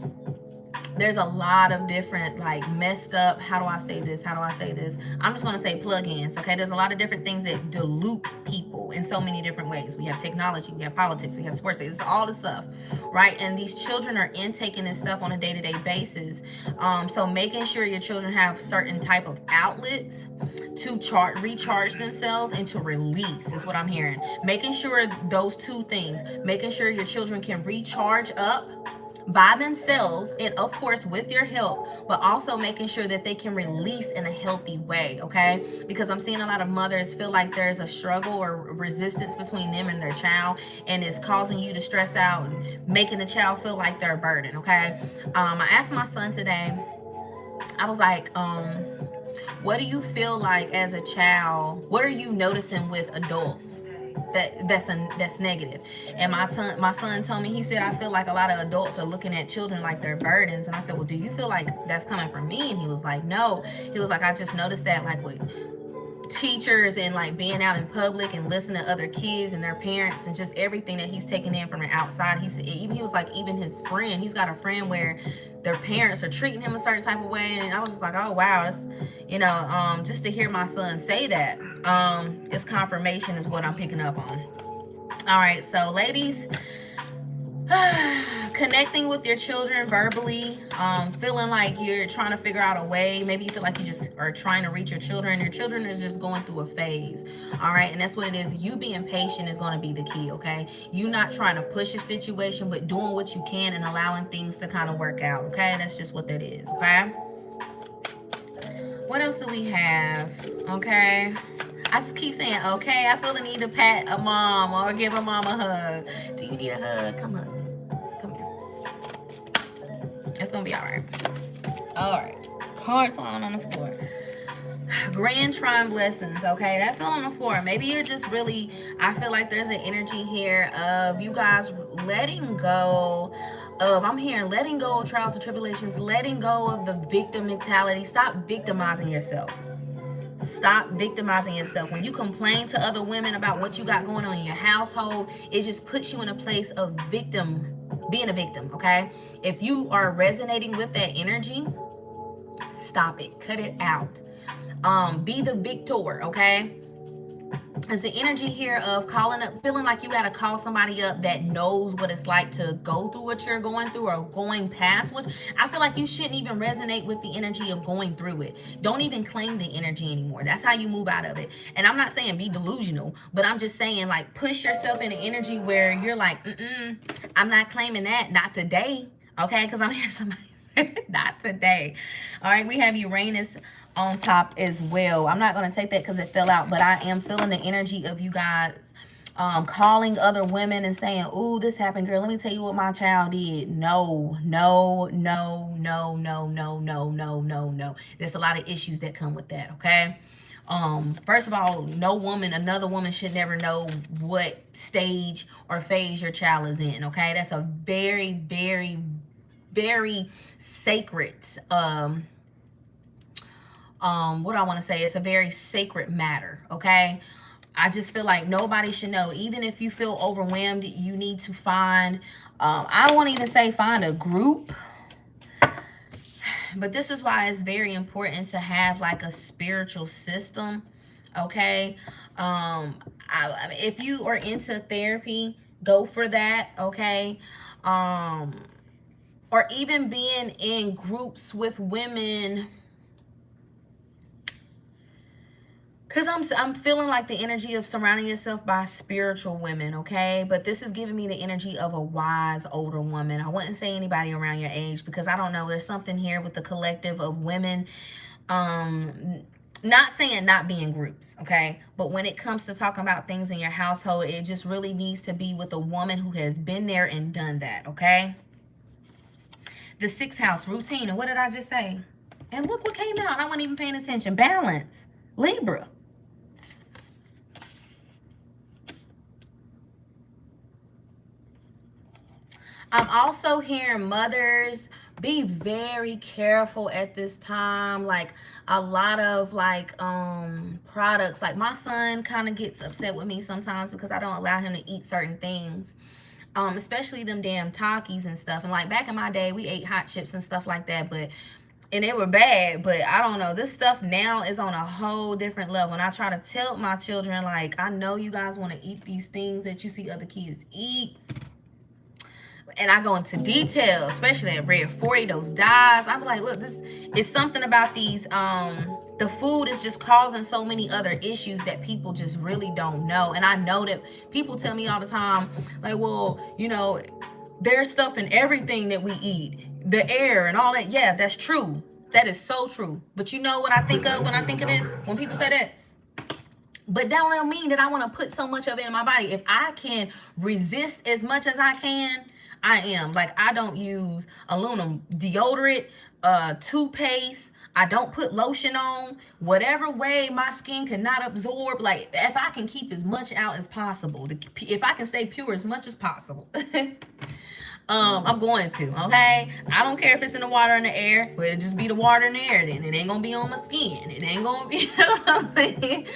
there's a lot of different like messed up, how do I say this, I'm just going to say plugins, okay? There's a lot of different things that dilute people in so many different ways. We have technology, we have politics, we have sports, it's all the stuff, right? And these children are intaking this stuff on a day-to-day basis. So making sure your children have certain type of outlets to recharge themselves and to release is what I'm hearing. Making sure those two things, making sure your children can recharge up by themselves, and of course with your help, but also making sure that they can release in a healthy way, okay? Because I'm seeing a lot of mothers feel like there's a struggle or resistance between them and their child, and it's causing you to stress out and making the child feel like they're a burden, okay? I asked my son today, I was like, what do you feel like as a child? What are you noticing with adults that's negative? And my son told me, he said, I feel like a lot of adults are looking at children like they're burdens. And I said, well, do you feel like that's coming from me? And he was like, no. He was like, I just noticed that like with teachers and like being out in public and listening to other kids and their parents and just everything that he's taking in from the outside. He said, he was like, even his friend, he's got a friend where their parents are treating him a certain type of way. And I was just like, oh wow, that's, you know, just to hear my son say that, it's confirmation is what I'm picking up on. All right, so ladies, connecting with your children verbally, feeling like you're trying to figure out a way. Maybe you feel like you just are trying to reach your children. Your children is just going through a phase. All right, and that's what it is. You being patient is going to be the key, okay? You not trying to push a situation, but doing what you can and allowing things to kind of work out, okay? That's just what that is, okay? What else do we have? Okay, I just keep saying, okay, I feel the need to pat a mom or give a mom a hug. Do you need a hug? Come on. Come here. It's going to be all right. All right. Cards falling on the floor. Grand trine blessings, okay? That fell on the floor. Maybe you're just really, I feel like there's an energy here of you guys letting go of, I'm hearing letting go of trials and tribulations, letting go of the victim mentality. Stop victimizing yourself. Stop victimizing yourself. When you complain to other women about what you got going on in your household, it just puts you in a place of being a victim, okay? If you are resonating with that energy, stop it. Cut it out. Be the victor, okay? It's the energy here of calling up, feeling like you got to call somebody up that knows what it's like to go through what you're going through or going past what. I feel like you shouldn't even resonate with the energy of going through it. Don't even claim the energy anymore. That's how you move out of it. And I'm not saying be delusional, but I'm just saying like push yourself in an energy where you're like, I'm not claiming that. Not today. Okay? Because I'm hearing somebody not today. All right, we have Uranus on top as well. I'm not going to take that because it fell out, but I am feeling the energy of you guys calling other women and saying, "Ooh, this happened, girl. Let me tell you what my child did." No, no, no, no, no, no, no, no, no, no. There's a lot of issues that come with that, okay? First of all, no woman, another woman should never know what stage or phase your child is in, okay? That's a very, very, very sacred what I want to say, it's a very sacred matter, okay? I just feel like nobody should know. Even if you feel overwhelmed, you need to find, I won't even say find a group, but this is why it's very important to have like a spiritual system, okay? If you are into therapy, go for that, okay? Or even being in groups with women, because I'm feeling like the energy of surrounding yourself by spiritual women, okay? But this is giving me the energy of a wise older woman. I wouldn't say anybody around your age because I don't know. There's something here with the collective of women. Not saying not be in groups, okay? But when it comes to talking about things in your household, it just really needs to be with a woman who has been there and done that, okay? The 6th house, routine. And what did I just say? And look what came out. I wasn't even paying attention. Balance. Libra. I'm also hearing mothers, be very careful at this time. Like a lot of like products, like my son kind of gets upset with me sometimes because I don't allow him to eat certain things, especially them damn Takis and stuff. And like back in my day, we ate hot chips and stuff like that, and they were bad, but I don't know, this stuff now is on a whole different level. And I try to tell my children, like, I know you guys want to eat these things that you see other kids eat, and I go into detail, especially at Red 40, those dyes. I'm like, look, this it's something about these, the food is just causing so many other issues that people just really don't know. And I know that people tell me all the time, like, well, you know, there's stuff in everything that we eat, the air and all that. Yeah, that's true. That is so true. But you know what I think of when I think of this? When people say that? But that don't mean that I want to put so much of it in my body. If I can resist as much as I can, I am. Like, I don't use aluminum deodorant, toothpaste. I don't put lotion on. Whatever way my skin cannot absorb, like, if I can keep as much out as possible, if I can stay pure as much as possible, I'm going to, okay? I don't care if it's in the water or in the air, but it just be the water and the air then. It ain't gonna be on my skin. It ain't gonna be, you know what I'm saying?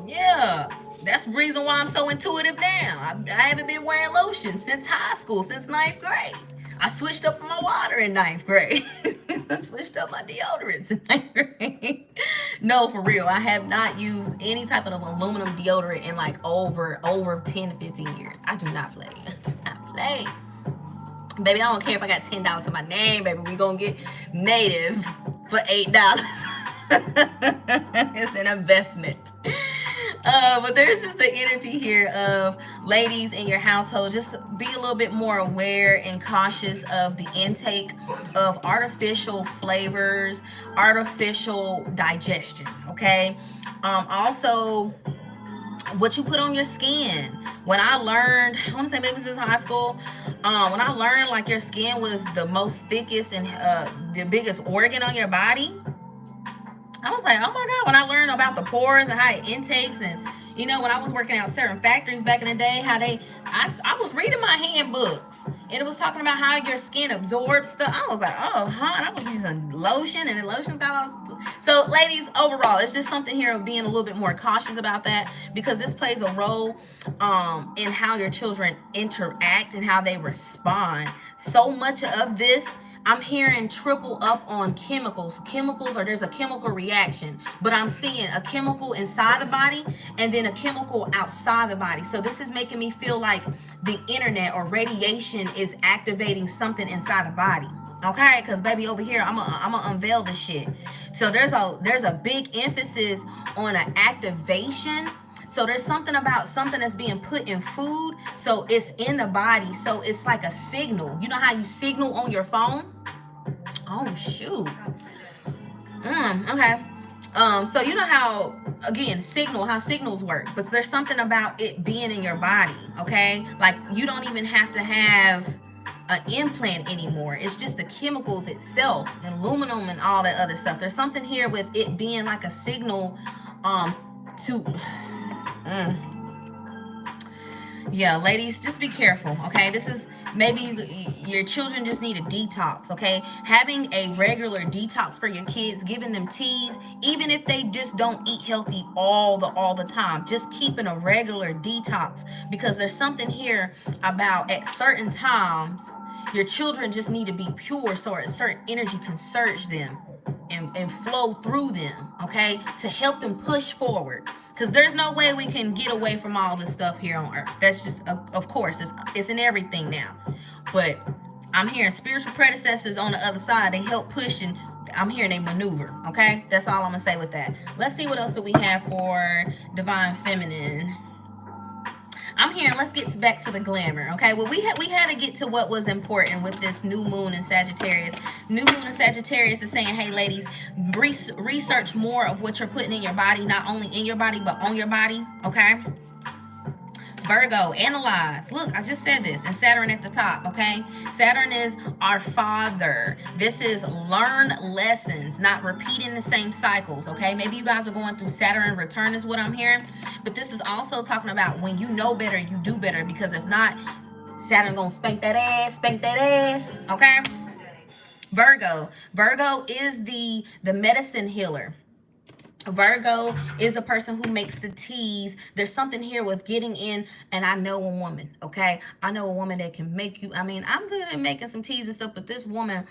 Yeah. That's the reason why I'm so intuitive now. I haven't been wearing lotion since high school, since 9th grade. I switched up my water in 9th grade. I switched up my deodorants in 9th grade. No, for real. I have not used any type of aluminum deodorant in like over 10 to 15 years. I do not play. I do not play. Baby, I don't care if I got $10 to my name, baby. We gonna get native for $8. It's an investment. But there's just the energy here of ladies in your household, just be a little bit more aware and cautious of the intake of artificial flavors, artificial digestion, okay? Also, what you put on your skin. When I learned, I want to say maybe this is high school, when I learned like your skin was the most thickest and the biggest organ on your body, I was like, oh my God, when I learned about the pores and how it intakes, and you know, when I was working out certain factories back in the day, how I was reading my handbooks and it was talking about how your skin absorbs stuff. I was like, oh, huh, I was using lotion and the lotion's got all. So ladies, overall, it's just something here of being a little bit more cautious about that, because this plays a role in how your children interact and how they respond. So much of this, I'm hearing triple up on chemicals, or there's a chemical reaction, but I'm seeing a chemical inside the body and then a chemical outside the body. So this is making me feel like the internet or radiation is activating something inside the body. Okay, because baby, over here, I'm gonna unveil this shit. So there's a big emphasis on an activation. So there's something about something that's being put in food. So it's in the body. So it's like a signal. You know how you signal on your phone? Oh, shoot. Okay. So you know how, again, how signals work, but there's something about it being in your body, okay? Like, you don't even have to have an implant anymore. It's just the chemicals itself, and aluminum and all that other stuff. There's something here with it being like a signal to yeah, ladies, just be careful, okay? This is maybe your children just need a detox, okay? Having a regular detox for your kids, giving them teas, even if they just don't eat healthy all the time, just keeping a regular detox, because there's something here about at certain times your children just need to be pure so a certain energy can surge them and flow through them, okay, to help them push forward. Because there's no way we can get away from all this stuff here on earth. That's just, of course, it's in everything now. But I'm hearing spiritual predecessors on the other side. They help push, and I'm hearing they maneuver, okay? That's all I'm going to say with that. Let's see what else do we have for Divine Feminine. I'm hearing, let's get back to the glamour, okay? Well, we had to get to what was important with this new moon in Sagittarius. New moon in Sagittarius is saying, hey, ladies, research more of what you're putting in your body, not only in your body, but on your body, okay? Virgo, analyze. Look, I just said this. And Saturn at the top, okay? Saturn is our father. This is learn lessons, not repeating the same cycles, okay? Maybe you guys are going through Saturn return is what I'm hearing. But this is also talking about when you know better, you do better. Because if not, Saturn gonna spank that ass, okay? Virgo. Virgo is the medicine healer. Virgo is the person who makes the teas. There's something here with getting in, and I know a woman, okay? I know a woman that can make you, I mean, I'm good at making some teas and stuff, but this woman,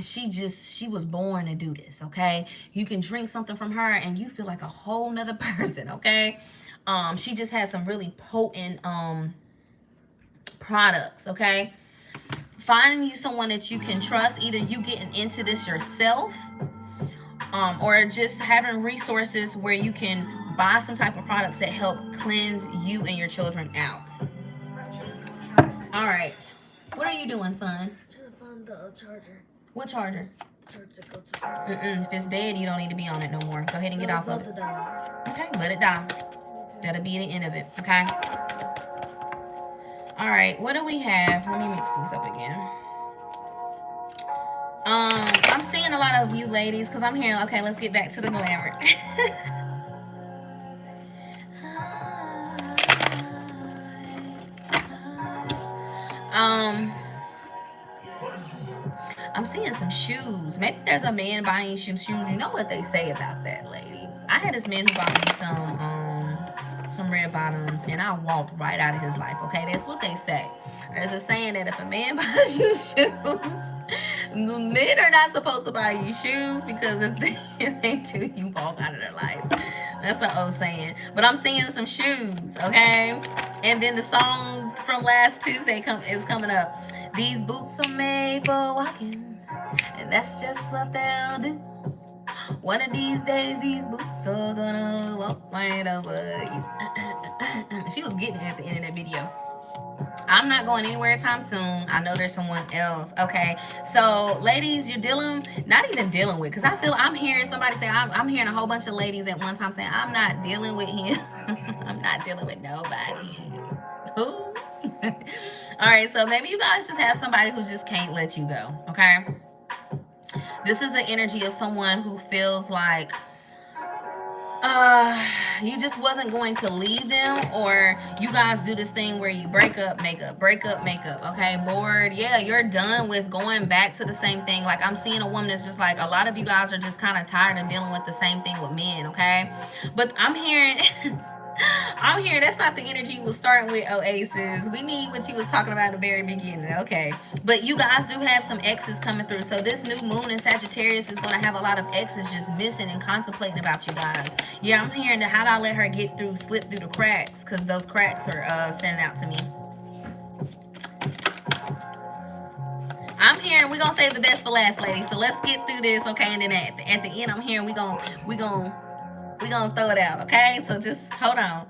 she was born to do this, okay? You can drink something from her and you feel like a whole nother person, okay? She just has some really potent products, okay? Finding you someone that you can trust, either you getting into this yourself, or just having resources where you can buy some type of products that help cleanse you and your children out. All right. What are you doing, son? Trying to find the charger. What charger? If it's dead, you don't need to be on it no more. Go ahead and get off of it. Okay, let it die. That'll be the end of it, okay? All right, what do we have? Let me mix these up again. I'm seeing a lot of you ladies, because I'm hearing, okay, let's get back to the glamour. I'm seeing some shoes. Maybe there's a man buying you some shoes. You know what they say about that, ladies. I had this man who bought me some red bottoms, and I walked right out of his life, okay? That's what they say. There's a saying that if a man buys you shoes, men are not supposed to buy you shoes, because if they do, you walk out of their life. That's an old saying. But I'm seeing some shoes, okay? And then the song from last Tuesday is coming up. These boots are made for walking, and that's just what they'll do. One of these days, these boots are gonna walk right over you. She was getting it at the end of that video. I'm not going anywhere anytime soon. I know there's someone else. Okay, so ladies, you're not even dealing with, because I'm hearing somebody say, I'm hearing a whole bunch of ladies at one time saying, I'm not dealing with him. I'm not dealing with nobody. Who? All right, so maybe you guys just have somebody who just can't let you go, okay? This is the energy of someone who feels like you just wasn't going to leave them, or you guys do this thing where you break up, make up, break up, make up, okay? Bored. Yeah, you're done with going back to the same thing. Like, I'm seeing a woman that's just like, a lot of you guys are just kind of tired of dealing with the same thing with men, okay? But I'm hearing that's not the energy you was starting with, Oasis. We need what you was talking about in the very beginning, okay? But you guys do have some exes coming through. So this new moon in Sagittarius is going to have a lot of exes just missing and contemplating about you guys. Yeah, I'm hearing that, how do I let her slip through the cracks? Because those cracks are standing out to me. I'm hearing we're going to save the best for last, ladies. So let's get through this, okay? And then at the end, I'm hearing we're gonna throw it out, okay? So just hold on.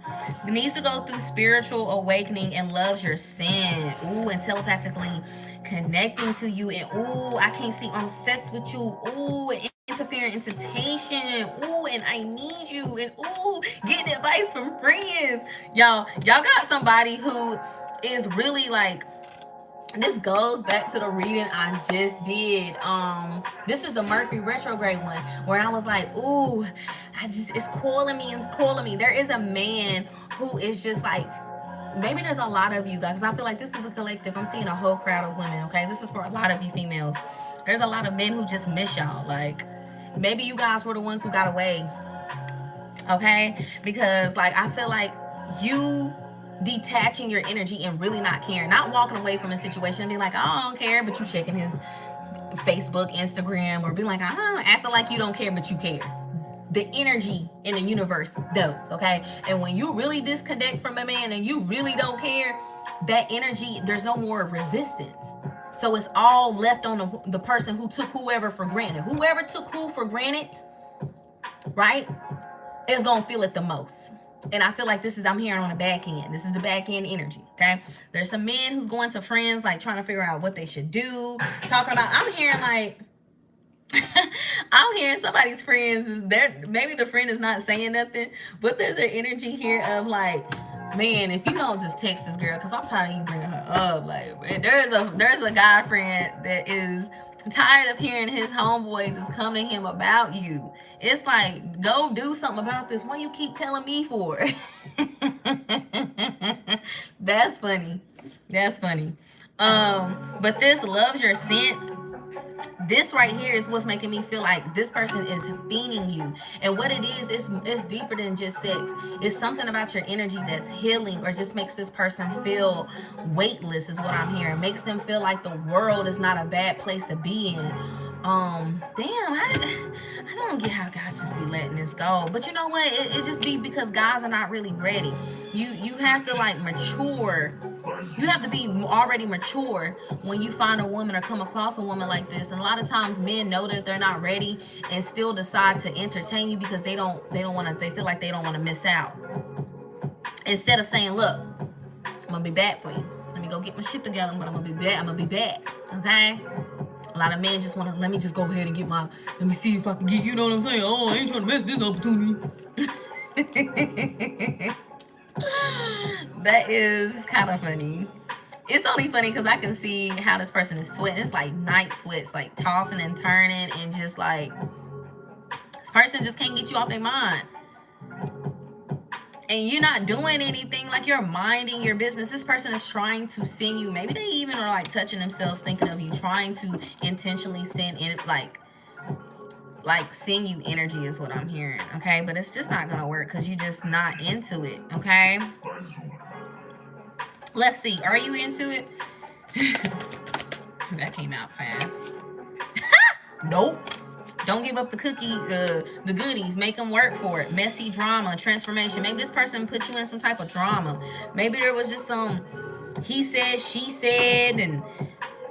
It needs to go through spiritual awakening and loves your sin. Ooh, and telepathically connecting to you. And ooh, I can't see, I'm obsessed with you. Ooh, and interfering in temptation. Ooh, and I need you. And ooh, getting advice from friends. Y'all got somebody who is really like, this goes back to the reading I just did. This is the Mercury retrograde one where I was like, ooh, it's calling me and it's calling me. There is a man who is just like, maybe there's a lot of you guys, because I feel like this is a collective. I'm seeing a whole crowd of women, okay? This is for a lot of you females. There's a lot of men who just miss y'all. Like, maybe you guys were the ones who got away, okay? Because, like, I feel like you detaching your energy and really not caring, not walking away from a situation and being like, oh, I don't care, but you checking his Facebook, Instagram, or being like, acting like you don't care, but you care. The energy in the universe does, okay? And when you really disconnect from a man and you really don't care, that energy, there's no more resistance. So it's all left on the person who took whoever for granted. Whoever took who for granted, right, is gonna feel it the most. And I feel like I'm hearing on the back end. This is the back end energy, okay? There's some men who's going to friends, like trying to figure out what they should do. Talking about, I'm hearing like, I'm hearing somebody's friends is there. Maybe the friend is not saying nothing, but there's an energy here of like, man, if you don't just text this girl, because I'm tired of you bringing her up. Like, there's a guy friend that is tired of hearing his homeboys just come to him about you. It's like, go do something about this. Why you keep telling me for? That's funny. That's funny. But this loves your scent. This right here is what's making me feel like this person is fiending you. And what it is, it's deeper than just sex. It's something about your energy that's healing or just makes this person feel weightless is what I'm hearing. Makes them feel like the world is not a bad place to be in. I don't get how guys just be letting this go. But you know what? It just be because guys are not really ready. You have to like mature. You have to be already mature when you find a woman or come across a woman like this. And a lot of times men know that they're not ready and still decide to entertain you because they feel like they don't want to miss out. Instead of saying, look, I'm gonna be back for you. Let me go get my shit together, but I'm gonna be back. Okay? A lot of men just want to, let me just go ahead and let me see if I can get, you know what I'm saying? Oh, I ain't trying to miss this opportunity. That is kind of funny. It's only funny because I can see how this person is sweating. It's like night sweats, like tossing and turning, and just like, this person just can't get you off their mind. And you're not doing anything, like you're minding your business. This person is trying to send you, maybe they even are like touching themselves thinking of you, trying to intentionally send in like send you energy is what I'm hearing, okay? But it's just not gonna work because you're just not into it, okay? Let's see, are you into it? That came out fast. Nope. Don't give up the cookie, the goodies. Make them work for it. Messy drama, transformation. Maybe this person put you in some type of drama. Maybe there was just some he said, she said, and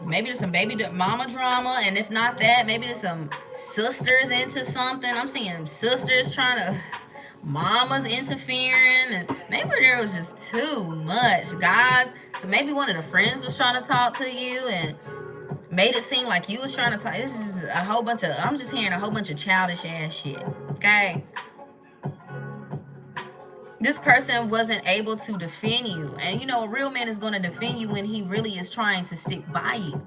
maybe there's some baby mama drama. And if not that, maybe there's some sisters into something. I'm seeing sisters trying to, mamas interfering. And maybe there was just too much, guys. So maybe one of the friends was trying to talk to you and made it seem like you was trying to talk. It's just a whole bunch of, I'm just hearing a whole bunch of childish ass shit, okay? This person wasn't able to defend you. And you know, a real man is going to defend you when he really is trying to stick by you.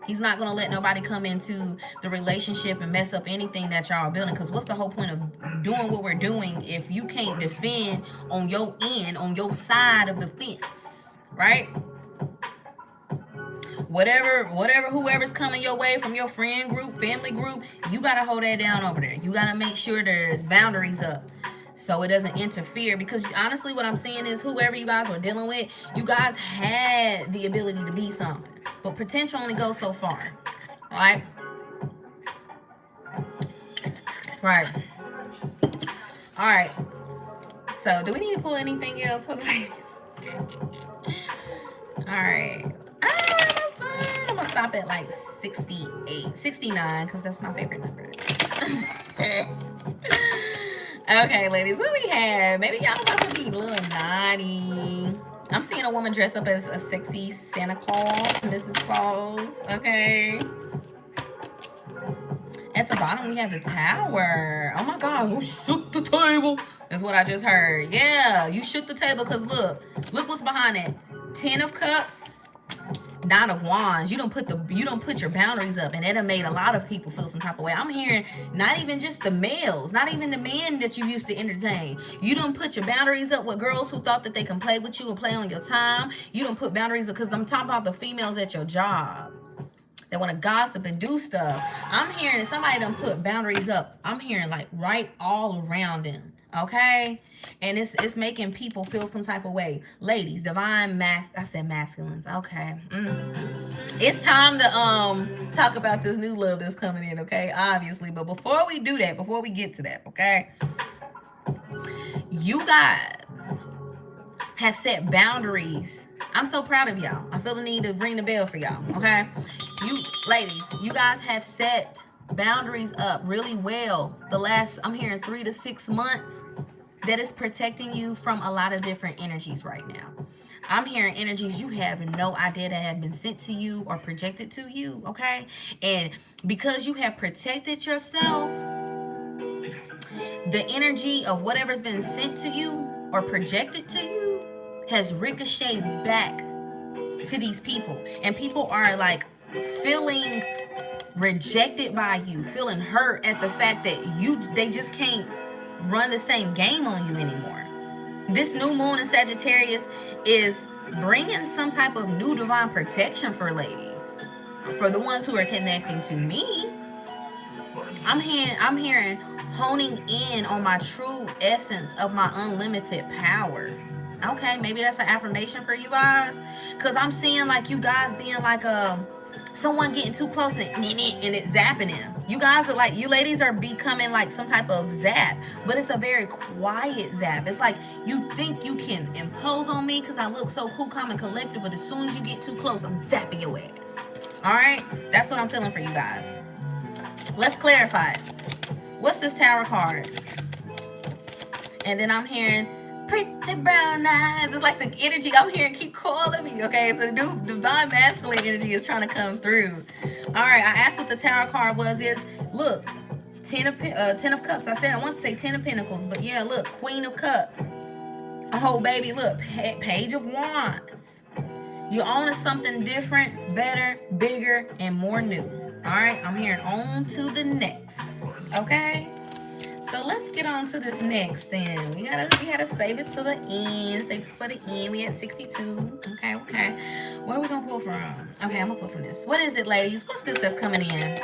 He's not going to let nobody come into the relationship and mess up anything that y'all are building. Because what's the whole point of doing what we're doing if you can't defend on your end, on your side of the fence, right? Whoever's coming your way from your friend group, family group, you got to hold that down over there. You got to make sure there's boundaries up so it doesn't interfere. Because honestly, what I'm seeing is whoever you guys were dealing with, you guys had the ability to be something. But potential only goes so far. All right? Right. All right. So, do we need to pull anything else for the ladies? All right. I'm gonna stop at like 68, 69, because that's my favorite number. Okay, ladies, what we have? Maybe y'all about to be a little naughty. I'm seeing a woman dressed up as a sexy Santa Claus, Mrs. Claus, okay? At the bottom, we have the Tower. Oh my God, who shook the table? That's what I just heard. Yeah, you shook the table because look what's behind it. 10 of Cups, 9 of Wands. You don't put your boundaries up, and it have made a lot of people feel some type of way. I'm hearing not even just the males, not even the men that you used to entertain. You don't put your boundaries up with girls who thought that they can play with you and play on your time. You don't put boundaries up because I'm talking about the females at your job that want to gossip and do stuff. I'm hearing somebody done put boundaries up. I'm hearing like right all around them. Okay? And it's making people feel some type of way. Ladies, I said masculines. Okay. It's time to talk about this new love that's coming in, okay? Obviously. But before we do that, before we get to that, okay? You guys have set boundaries. I'm so proud of y'all. I feel the need to ring the bell for y'all, okay? You ladies, you guys have set boundaries up really well the last, I'm hearing 3 to 6 months, that is protecting you from a lot of different energies right now. I'm hearing energies you have no idea that have been sent to you or projected to you, okay? And because you have protected yourself, the energy of whatever's been sent to you or projected to you has ricocheted back to these people. And people are like feeling rejected by you, feeling hurt at the fact that they just can't run the same game on you anymore. This new moon in Sagittarius is bringing some type of new divine protection for ladies. For the ones who are connecting to me, I'm hearing honing in on my true essence of my unlimited power. Okay, maybe that's an affirmation for you guys, because I'm seeing like you guys being like someone getting too close and it's zapping them. You guys are like, you ladies are becoming like some type of zap, but it's a very quiet zap. It's like you think you can impose on me because I look so cool, calm, and collected, but as soon as you get too close, I'm zapping your ass. All right, that's what I'm feeling for you guys. Let's clarify it. What's this Tower card? And then I'm hearing pretty brown eyes. It's like the energy I'm hearing keep calling me, okay? So the new divine masculine energy is trying to come through. All right, I asked what the Tower card was. Look, 10 of Cups. I said I want to say 10 of Pentacles, but yeah, look, Queen of Cups. Oh, baby, look, Page of Wands. You're on to something different, better, bigger, and more new. All right, I'm hearing on to the next, okay? So let's get on to this next then. We gotta save it to the end. Save it for the end. We at 62. Okay. What are we gonna pull from? Okay, I'm gonna pull from this. What is it, ladies? What's this that's coming in?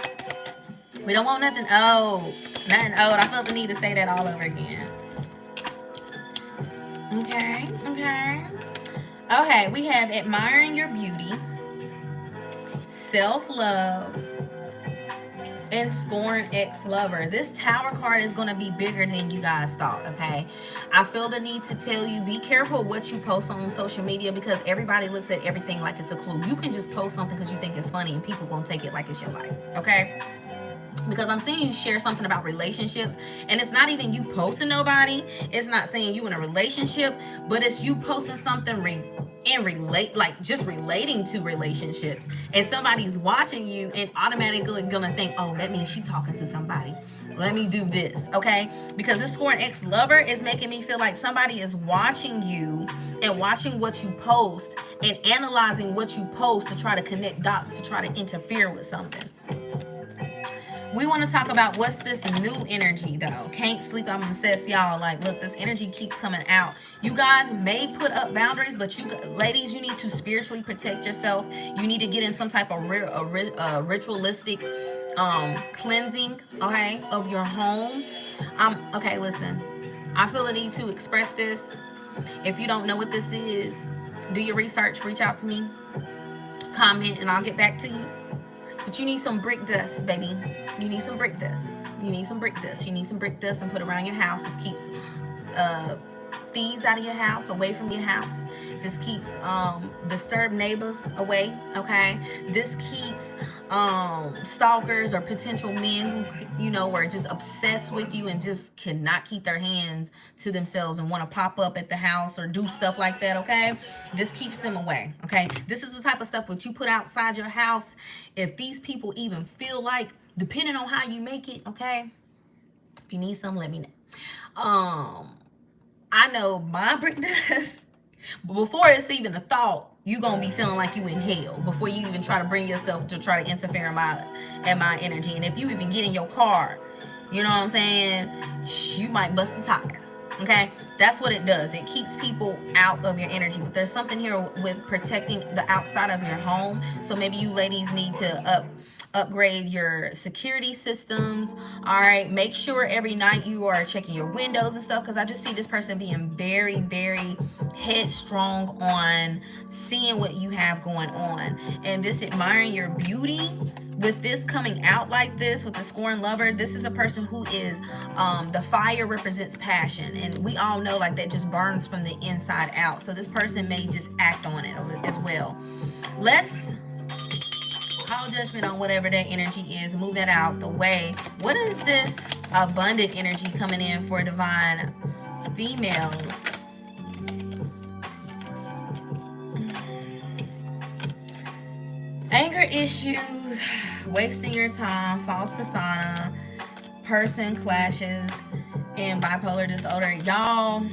We don't want nothing old. Nothing old. I felt the need to say that all over again. Okay, we have admiring your beauty, self-love, and scorn ex-lover. This Tower card is going to be bigger than you guys thought, okay? I feel the need to tell you, be careful what you post on social media, because everybody looks at everything like it's a clue. You can just post something because you think it's funny and people going to take it like it's your life, okay? Because I'm seeing you share something about relationships, and it's not even you posting nobody. It's not saying you in a relationship, but it's you posting something just relating to relationships, and somebody's watching you and automatically gonna think, oh, that means she's talking to somebody. Let me do this, okay? Because this scorn ex-lover is making me feel like somebody is watching you and watching what you post and analyzing what you post to try to connect dots, to try to interfere with something. We want to talk about what's this new energy, though. Can't sleep, I'm obsessed, y'all. Like, look, this energy keeps coming out. You guys may put up boundaries, but ladies, you need to spiritually protect yourself. You need to get in some type of ritualistic cleansing, okay, of your home. Okay, listen. I feel the need to express this. If you don't know what this is, do your research. Reach out to me. Comment, and I'll get back to you. But you need some brick dust, baby. You need some brick dust. You need some brick dust and put around your house. This keeps thieves out of your house, away from your house. This keeps disturbed neighbors away, okay? This keeps stalkers or potential men who, you know, are just obsessed with you and just cannot keep their hands to themselves and want to pop up at the house or do stuff like that, okay? This keeps them away, okay? This is the type of stuff that you put outside your house. If these people even feel like depending on how you make it, okay? If you need some, let me know. I know my brick does. But before it's even a thought, you gonna be feeling like you in hell before you even try to bring yourself to try to interfere in my energy. And if you even get in your car, you know what I'm saying, you might bust the tire. Okay, that's what it does. It keeps people out of your energy. But there's something here with protecting the outside of your home. So maybe you ladies need to upgrade your security systems. All right, make sure every night you are checking your windows and stuff, because I just see this person being very, very headstrong on seeing what you have going on, and this admiring your beauty. With this coming out like this with the scorned lover, this is a person who is the fire represents passion, and we all know like that just burns from the inside out. So this person may just act on it as well. Let's call judgment on whatever that energy is. Move that out the way. What is this abundant energy coming in for divine females? Anger issues, wasting your time, false persona, person clashes, and bipolar disorder. Y'all,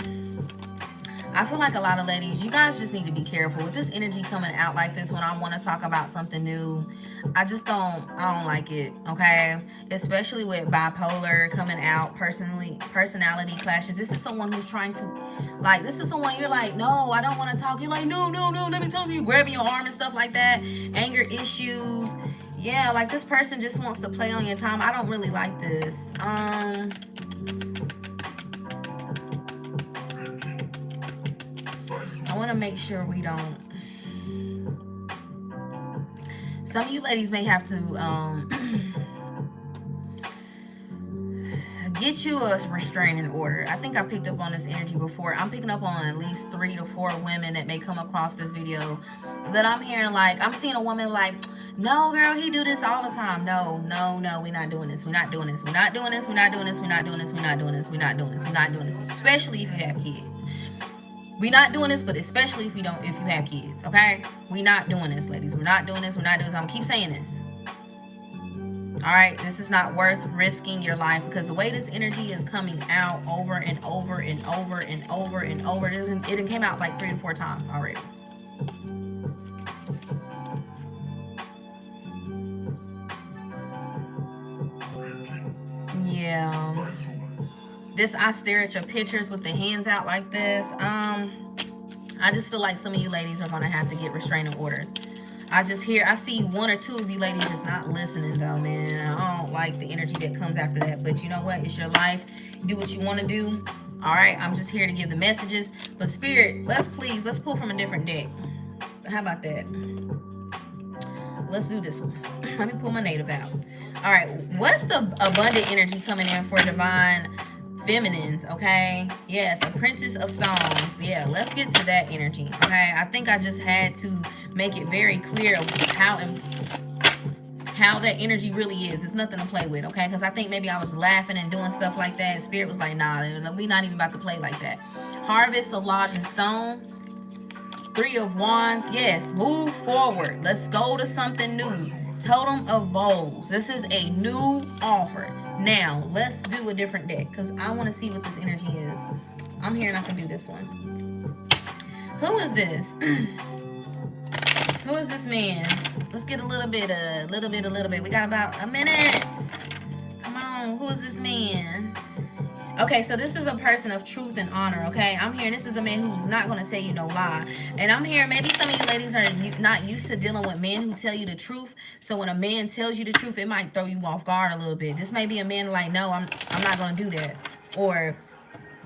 I feel like a lot of ladies, you guys just need to be careful with this energy coming out like this. When I want to talk about something new, I don't like it, okay? Especially with bipolar coming out, personality clashes. This is someone who's trying to, like, this is someone you're like, no, I don't want to talk. You're like, no, let me talk to you, grabbing your arm and stuff like that. Anger issues. Yeah, like this person just wants to play on your time. I don't really like this. I want to make sure we don't. Some of you ladies may have to get you a restraining order. I think I picked up on this energy before. I'm picking up on at least 3 to 4 women that may come across this video that I'm hearing like, I'm seeing a woman like, no girl, he do this all the time. No, we're not doing this. We're not doing this. We're not doing this. We're not doing this. We're not doing this. We're not doing this. We're not doing this. We're not doing this. Especially if you have kids. We're not doing this, but especially if you have kids, okay? We're not doing this, ladies. We're not doing this. We're not doing this. I'm gonna keep saying this. All right, this is not worth risking your life, because the way this energy is coming out over and over and over and over and over, it came out like 3 to 4 times already. Yeah. This, I stare at your pictures with the hands out like this. I just feel like some of you ladies are gonna have to get restraining orders. I see 1 or 2 of you ladies just not listening though, man. I don't like the energy that comes after that. But you know what? It's your life. Do what you want to do. All right. I'm just here to give the messages. But Spirit, let's pull from a different deck. How about that? Let's do this one. Let me pull my native out. All right. What's the abundant energy coming in for divine feminines? Okay. Yes. Apprentice of Stones. Yeah. Let's get to that energy. Okay. I think I just had to make it very clear how that energy really is. It's nothing to play with. Okay. Because I think maybe I was laughing and doing stuff like that. Spirit was like, nah, we're not even about to play like that. Harvest of Lodging Stones. 3 of Wands. Yes. Move forward. Let's go to something new. Totem of Bowls. This is a new offer. Now, let's do a different deck, because I want to see what this energy is. I'm hearing I can do this one. Who is this? Who is this man? Let's get a little bit. We got about a minute. Come on. Who is this man? Okay, so this is a person of truth and honor, okay? I'm hearing this is a man who's not going to tell you no lie. And I'm hearing maybe some of you ladies are not used to dealing with men who tell you the truth. So when a man tells you the truth, it might throw you off guard a little bit. This may be a man like, no, I'm not going to do that. Or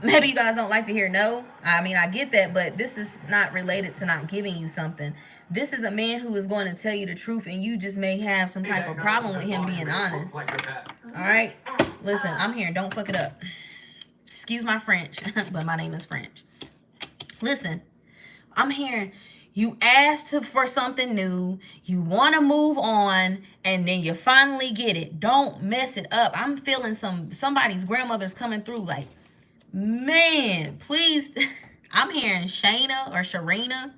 maybe you guys don't like to hear no. I mean, I get that, but this is not related to not giving you something. This is a man who is going to tell you the truth, and you just may have some type of problem with him being honest. All right? Listen, I'm hearing don't fuck it up. Excuse my French, but my name is French. Listen, I'm hearing you asked for something new, you want to move on, and then you finally get it. Don't mess it up. I'm feeling somebody's grandmother's coming through like, man, please. I'm hearing Shayna or Sharina,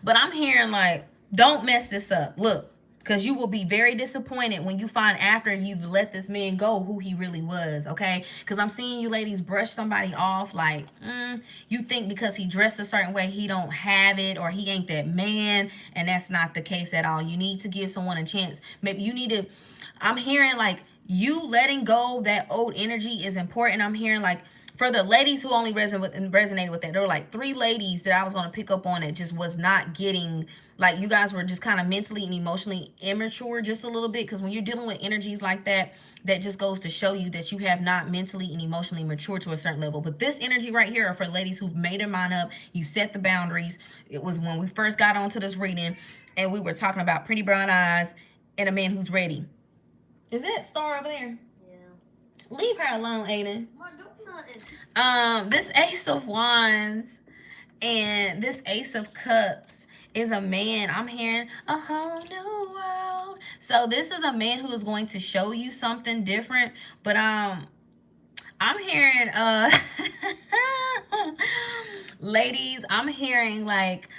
but I'm hearing like, don't mess this up. Look, because you will be very disappointed when you find after you've let this man go who he really was, okay? Because I'm seeing you ladies brush somebody off like, you think because he dressed a certain way he don't have it or he ain't that man, and that's not the case at all. You need to give someone a chance. Maybe you need to, I'm hearing like you letting go that old energy is important. I'm hearing like for the ladies who only resonated with that, there were like 3 ladies that I was going to pick up on that just was not getting, like you guys were just kind of mentally and emotionally immature just a little bit, because when you're dealing with energies like that, that just goes to show you that you have not mentally and emotionally matured to a certain level. But this energy right here are for ladies who've made their mind up. You set the boundaries. It was when we first got onto this reading and we were talking about pretty brown eyes and a man who's ready. Is that Star over there? Yeah. Leave her alone, Aiden. Mom, don't This Ace of Wands and this Ace of Cups is a man. I'm hearing a whole new world. So this is a man who is going to show you something different. But I'm hearing ladies, I'm hearing like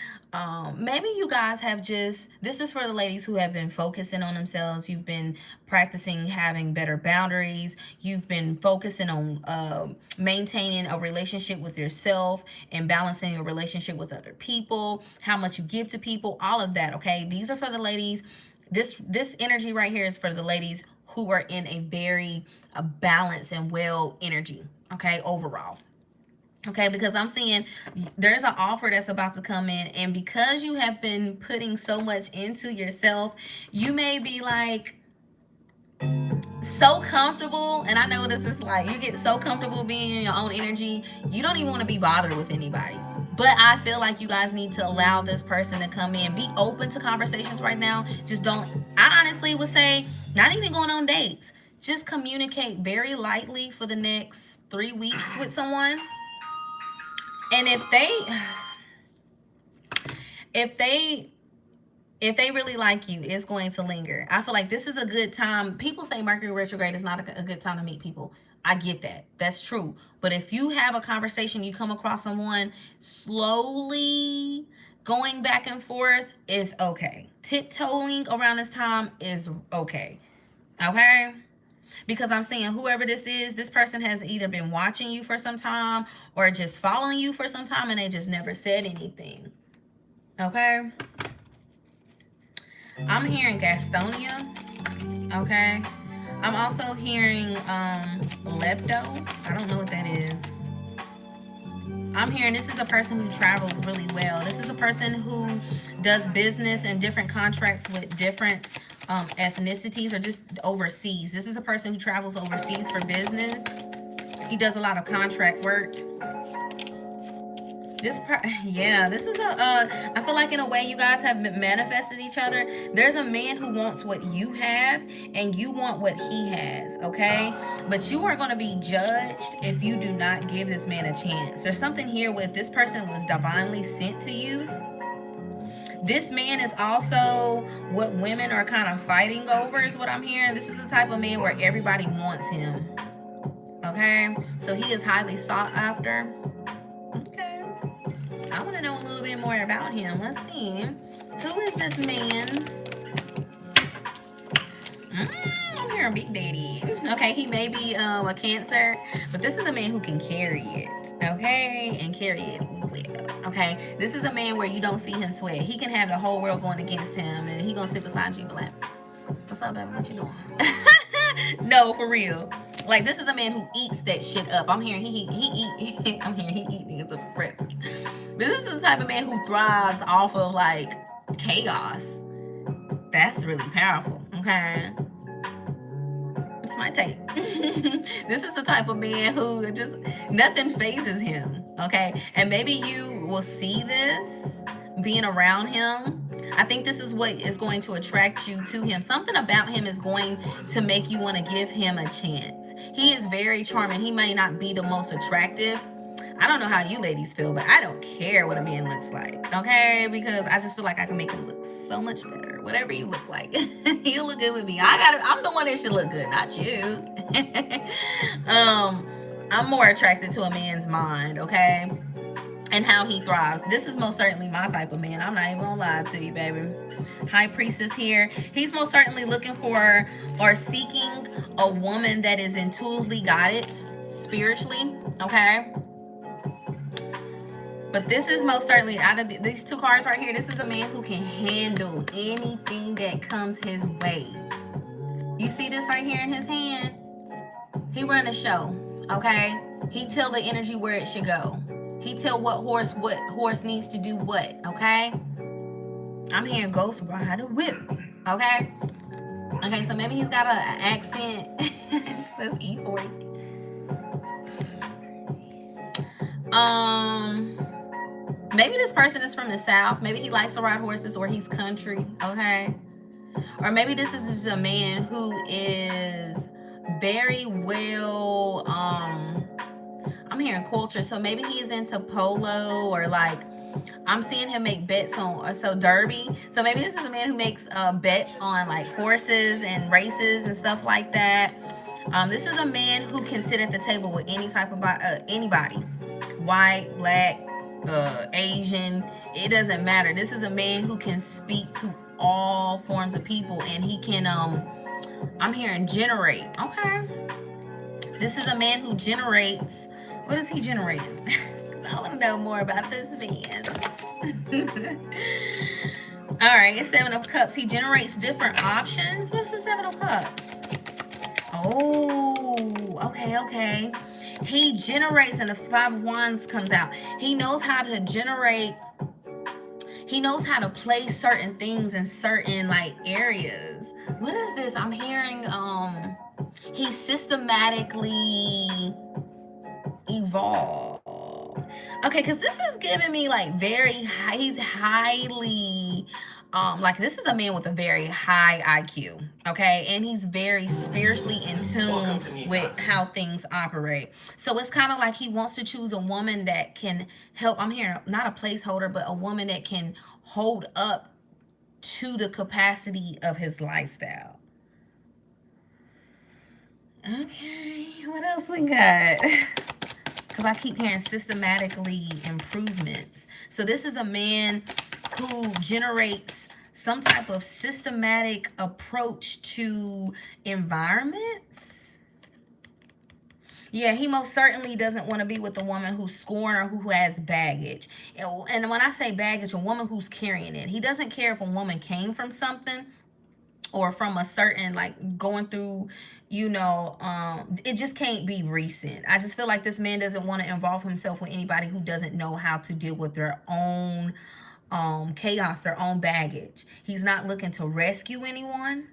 maybe you guys have just, this is for the ladies who have been focusing on themselves. You've been practicing having better boundaries. You've been focusing on maintaining a relationship with yourself and balancing a relationship with other people, how much you give to people, all of that, okay? These are for the ladies. This energy right here is for the ladies who are in a very balanced and well energy, okay, overall. Okay, because I'm seeing there's an offer that's about to come in, and because you have been putting so much into yourself, you may be like so comfortable, and I know this is like you get so comfortable being in your own energy, you don't even want to be bothered with anybody. But I feel like you guys need to allow this person to come in. Be open to conversations right now. Just don't, I honestly would say, not even going on dates. Just communicate very lightly for the next 3 weeks with someone. And if they really like you, it's going to linger. I feel like this is a good time. People say Mercury retrograde is not a good time to meet people. I get that. That's true. But if you have a conversation, you come across someone, slowly going back and forth is okay. Tiptoeing around this time is okay. Okay? Because I'm saying whoever this is, this person has either been watching you for some time or just following you for some time, and they just never said anything. Okay? I'm hearing Gastonia. Okay? I'm also hearing Lepto. I don't know what that is. I'm hearing this is a person who travels really well. This is a person who does business and different contracts with different ethnicities or just overseas. This is a person who travels overseas for business. He does a lot of contract work. This is I feel like in a way you guys have manifested each other. There's a man who wants what you have and you want what he has, okay? But you are going to be judged if you do not give this man a chance. There's something here with this person was divinely sent to you. This man is also what women are kind of fighting over is what I'm hearing. This is the type of man where everybody wants him. Okay? So he is highly sought after. Okay. I want to know a little bit more about him. Let's see. Who is this man's? I'm hearing Big Daddy. Okay, he may be a Cancer, but this is a man who can carry it. Okay? And carry it well. Okay? This is a man where you don't see him sweat. He can have the whole world going against him, and he gonna sit beside you and be like, what's up, baby? What you doing? No, for real. Like, this is a man who eats that shit up. I'm hearing he eat. I'm hearing he eat niggas up for breakfast. But this is the type of man who thrives off of like chaos. That's really powerful. Okay. It's my take. This is the type of man who just nothing phases him. Okay. And maybe you will see this being around him. I think this is what is going to attract you to him. Something about him is going to make you want to give him a chance. He is very charming. He may not be the most attractive. I don't know how you ladies feel, but I don't care what a man looks like, okay? Because I just feel like I can make him look so much better. Whatever you look like, you look good with me. I'm the one that should look good, not you. I'm more attracted to a man's mind, okay? And how he thrives. This is most certainly my type of man. I'm not even gonna lie to you, baby. High Priestess here. He's most certainly looking for or seeking a woman that is intuitively guided spiritually, okay? But this is most certainly, out of these two cards right here, this is a man who can handle anything that comes his way. You see this right here in his hand? He run a show, okay? He tell the energy where it should go. He tell what horse needs to do what, okay? I'm hearing ghost ride a whip, okay? Okay, so maybe he's got an accent. That's E40. Maybe this person is from the South. Maybe he likes to ride horses, or he's country, okay? Or maybe this is just a man who is very well, I'm hearing culture. So maybe he's into polo, or like, I'm seeing him make bets on, so derby. So maybe this is a man who makes bets on like horses and races and stuff like that. This is a man who can sit at the table with any type of anybody, white, black, Asian, it doesn't matter. This is a man who can speak to all forms of people, and he can I'm hearing generate. Okay, this is a man who generates. What is he generating? I want to know more about this man. All right, it's 7 of Cups. He generates different options. What's the 7 of Cups? Oh, okay. He generates, and the 5 of Wands comes out. He knows how to generate. He knows how to place certain things in certain like areas. What is this? I'm hearing he systematically evolved. Okay, because this is giving me like very high, he's highly like, this is a man with a very high IQ, okay? And he's very spiritually in tune with how things operate. So it's kind of like he wants to choose a woman that can help. I'm hearing not a placeholder, but a woman that can hold up to the capacity of his lifestyle. Okay, what else we got? Because I keep hearing systematically improvements. So this is a man who generates some type of systematic approach to environments. Yeah, he most certainly doesn't want to be with a woman who's scorned or who has baggage. And when I say baggage, a woman who's carrying it. He doesn't care if a woman came from something or from a certain, like, going through, you know, it just can't be recent. I just feel like this man doesn't want to involve himself with anybody who doesn't know how to deal with their own chaos, their own baggage. He's not looking to rescue anyone.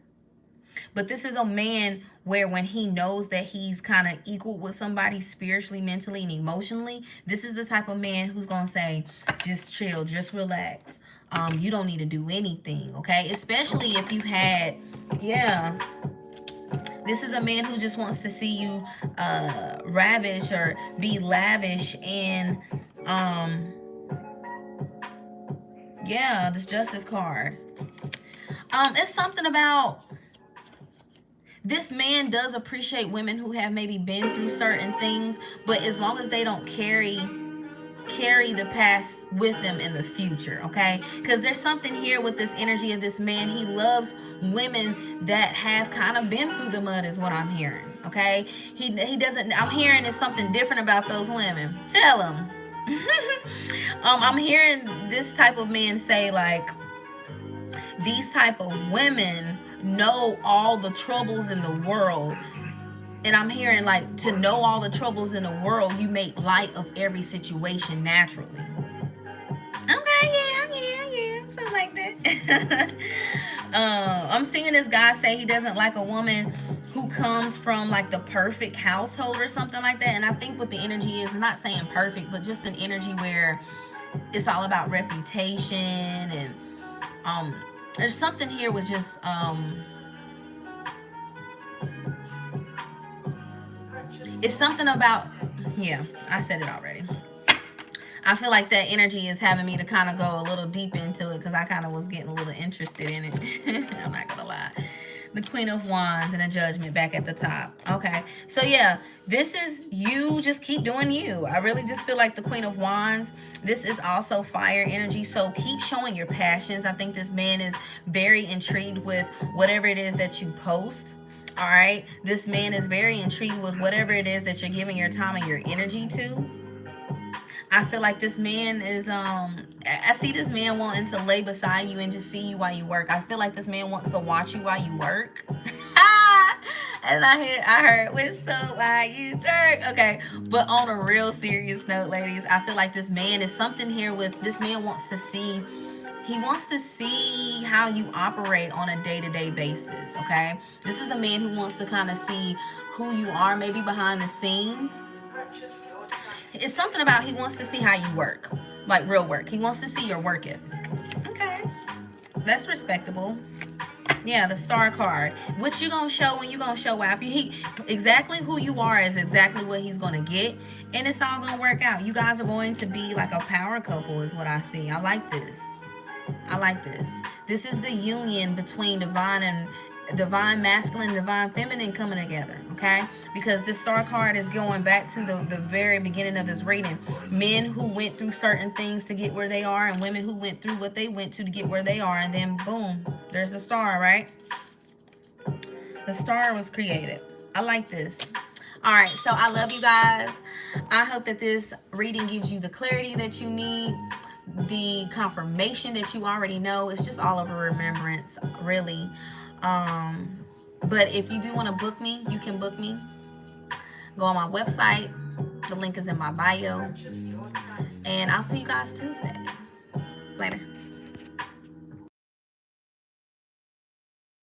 But this is a man where when he knows that he's kind of equal with somebody spiritually, mentally, and emotionally, this is the type of man who's going to say, just chill, just relax. You don't need to do anything, okay? Especially if you've had, yeah. This is a man who just wants to see you ravish or be lavish and, yeah, this Justice card. It's something about this man does appreciate women who have maybe been through certain things, but as long as they don't carry the past with them in the future, okay? Because there's something here with this energy of this man. He loves women that have kind of been through the mud is what I'm hearing, okay? He doesn't, I'm hearing there's something different about those women. Tell him. I'm hearing this type of man say, like, these type of women know all the troubles in the world. And I'm hearing, like, to know all the troubles in the world, you make light of every situation naturally. Okay, yeah, something like that. I'm seeing this guy say he doesn't like a woman who comes from, like, the perfect household or something like that. And I think what the energy is, not saying perfect, but just an energy where it's all about reputation. And there's something here with just it's something about, yeah, I said it already. I feel like that energy is having me to kind of go a little deep into it because I kind of was getting a little interested in it. I'm not gonna lie. The Queen of Wands and a Judgment back at the top. Okay. So yeah, this is you. Just keep doing you. I really just feel like the Queen of Wands. This is also fire energy. So keep showing your passions. I think this man is very intrigued with whatever it is that you post. All right. This man is very intrigued with whatever it is that you're giving your time and your energy to. I feel like this man is I see this man wanting to lay beside you and just see you while you work. I feel like this man wants to watch you while you work. And I heard whistle while you work. Okay. But on a real serious note, ladies, I feel like this man is something here with this man wants to see. He wants to see how you operate on a day-to-day basis, okay? This is a man who wants to kind of see who you are, maybe behind the scenes. It's something about he wants to see how you work, like real work. He wants to see your work ethic. Okay, that's respectable. Yeah, the Star card. What you gonna show when you gonna show up? Exactly who you are is exactly what he's gonna get, and it's all gonna work out. You guys are going to be like a power couple, is what I see. I like this. I like this. This is the union between divine masculine and divine feminine coming together, okay? Because this star card is going back to the very beginning of this reading. Men who went through certain things to get where they are, and women who went through what they went to get where they are, and then boom, there's the star, right? The star was created. I like this. All right, so I love you guys. I hope that this reading gives you the clarity that you need, the confirmation that you already know. It's just all over remembrance, really. But if you do want to book me, you can book me. Go on my website. The link is in my bio. And I'll see you guys Tuesday. Later.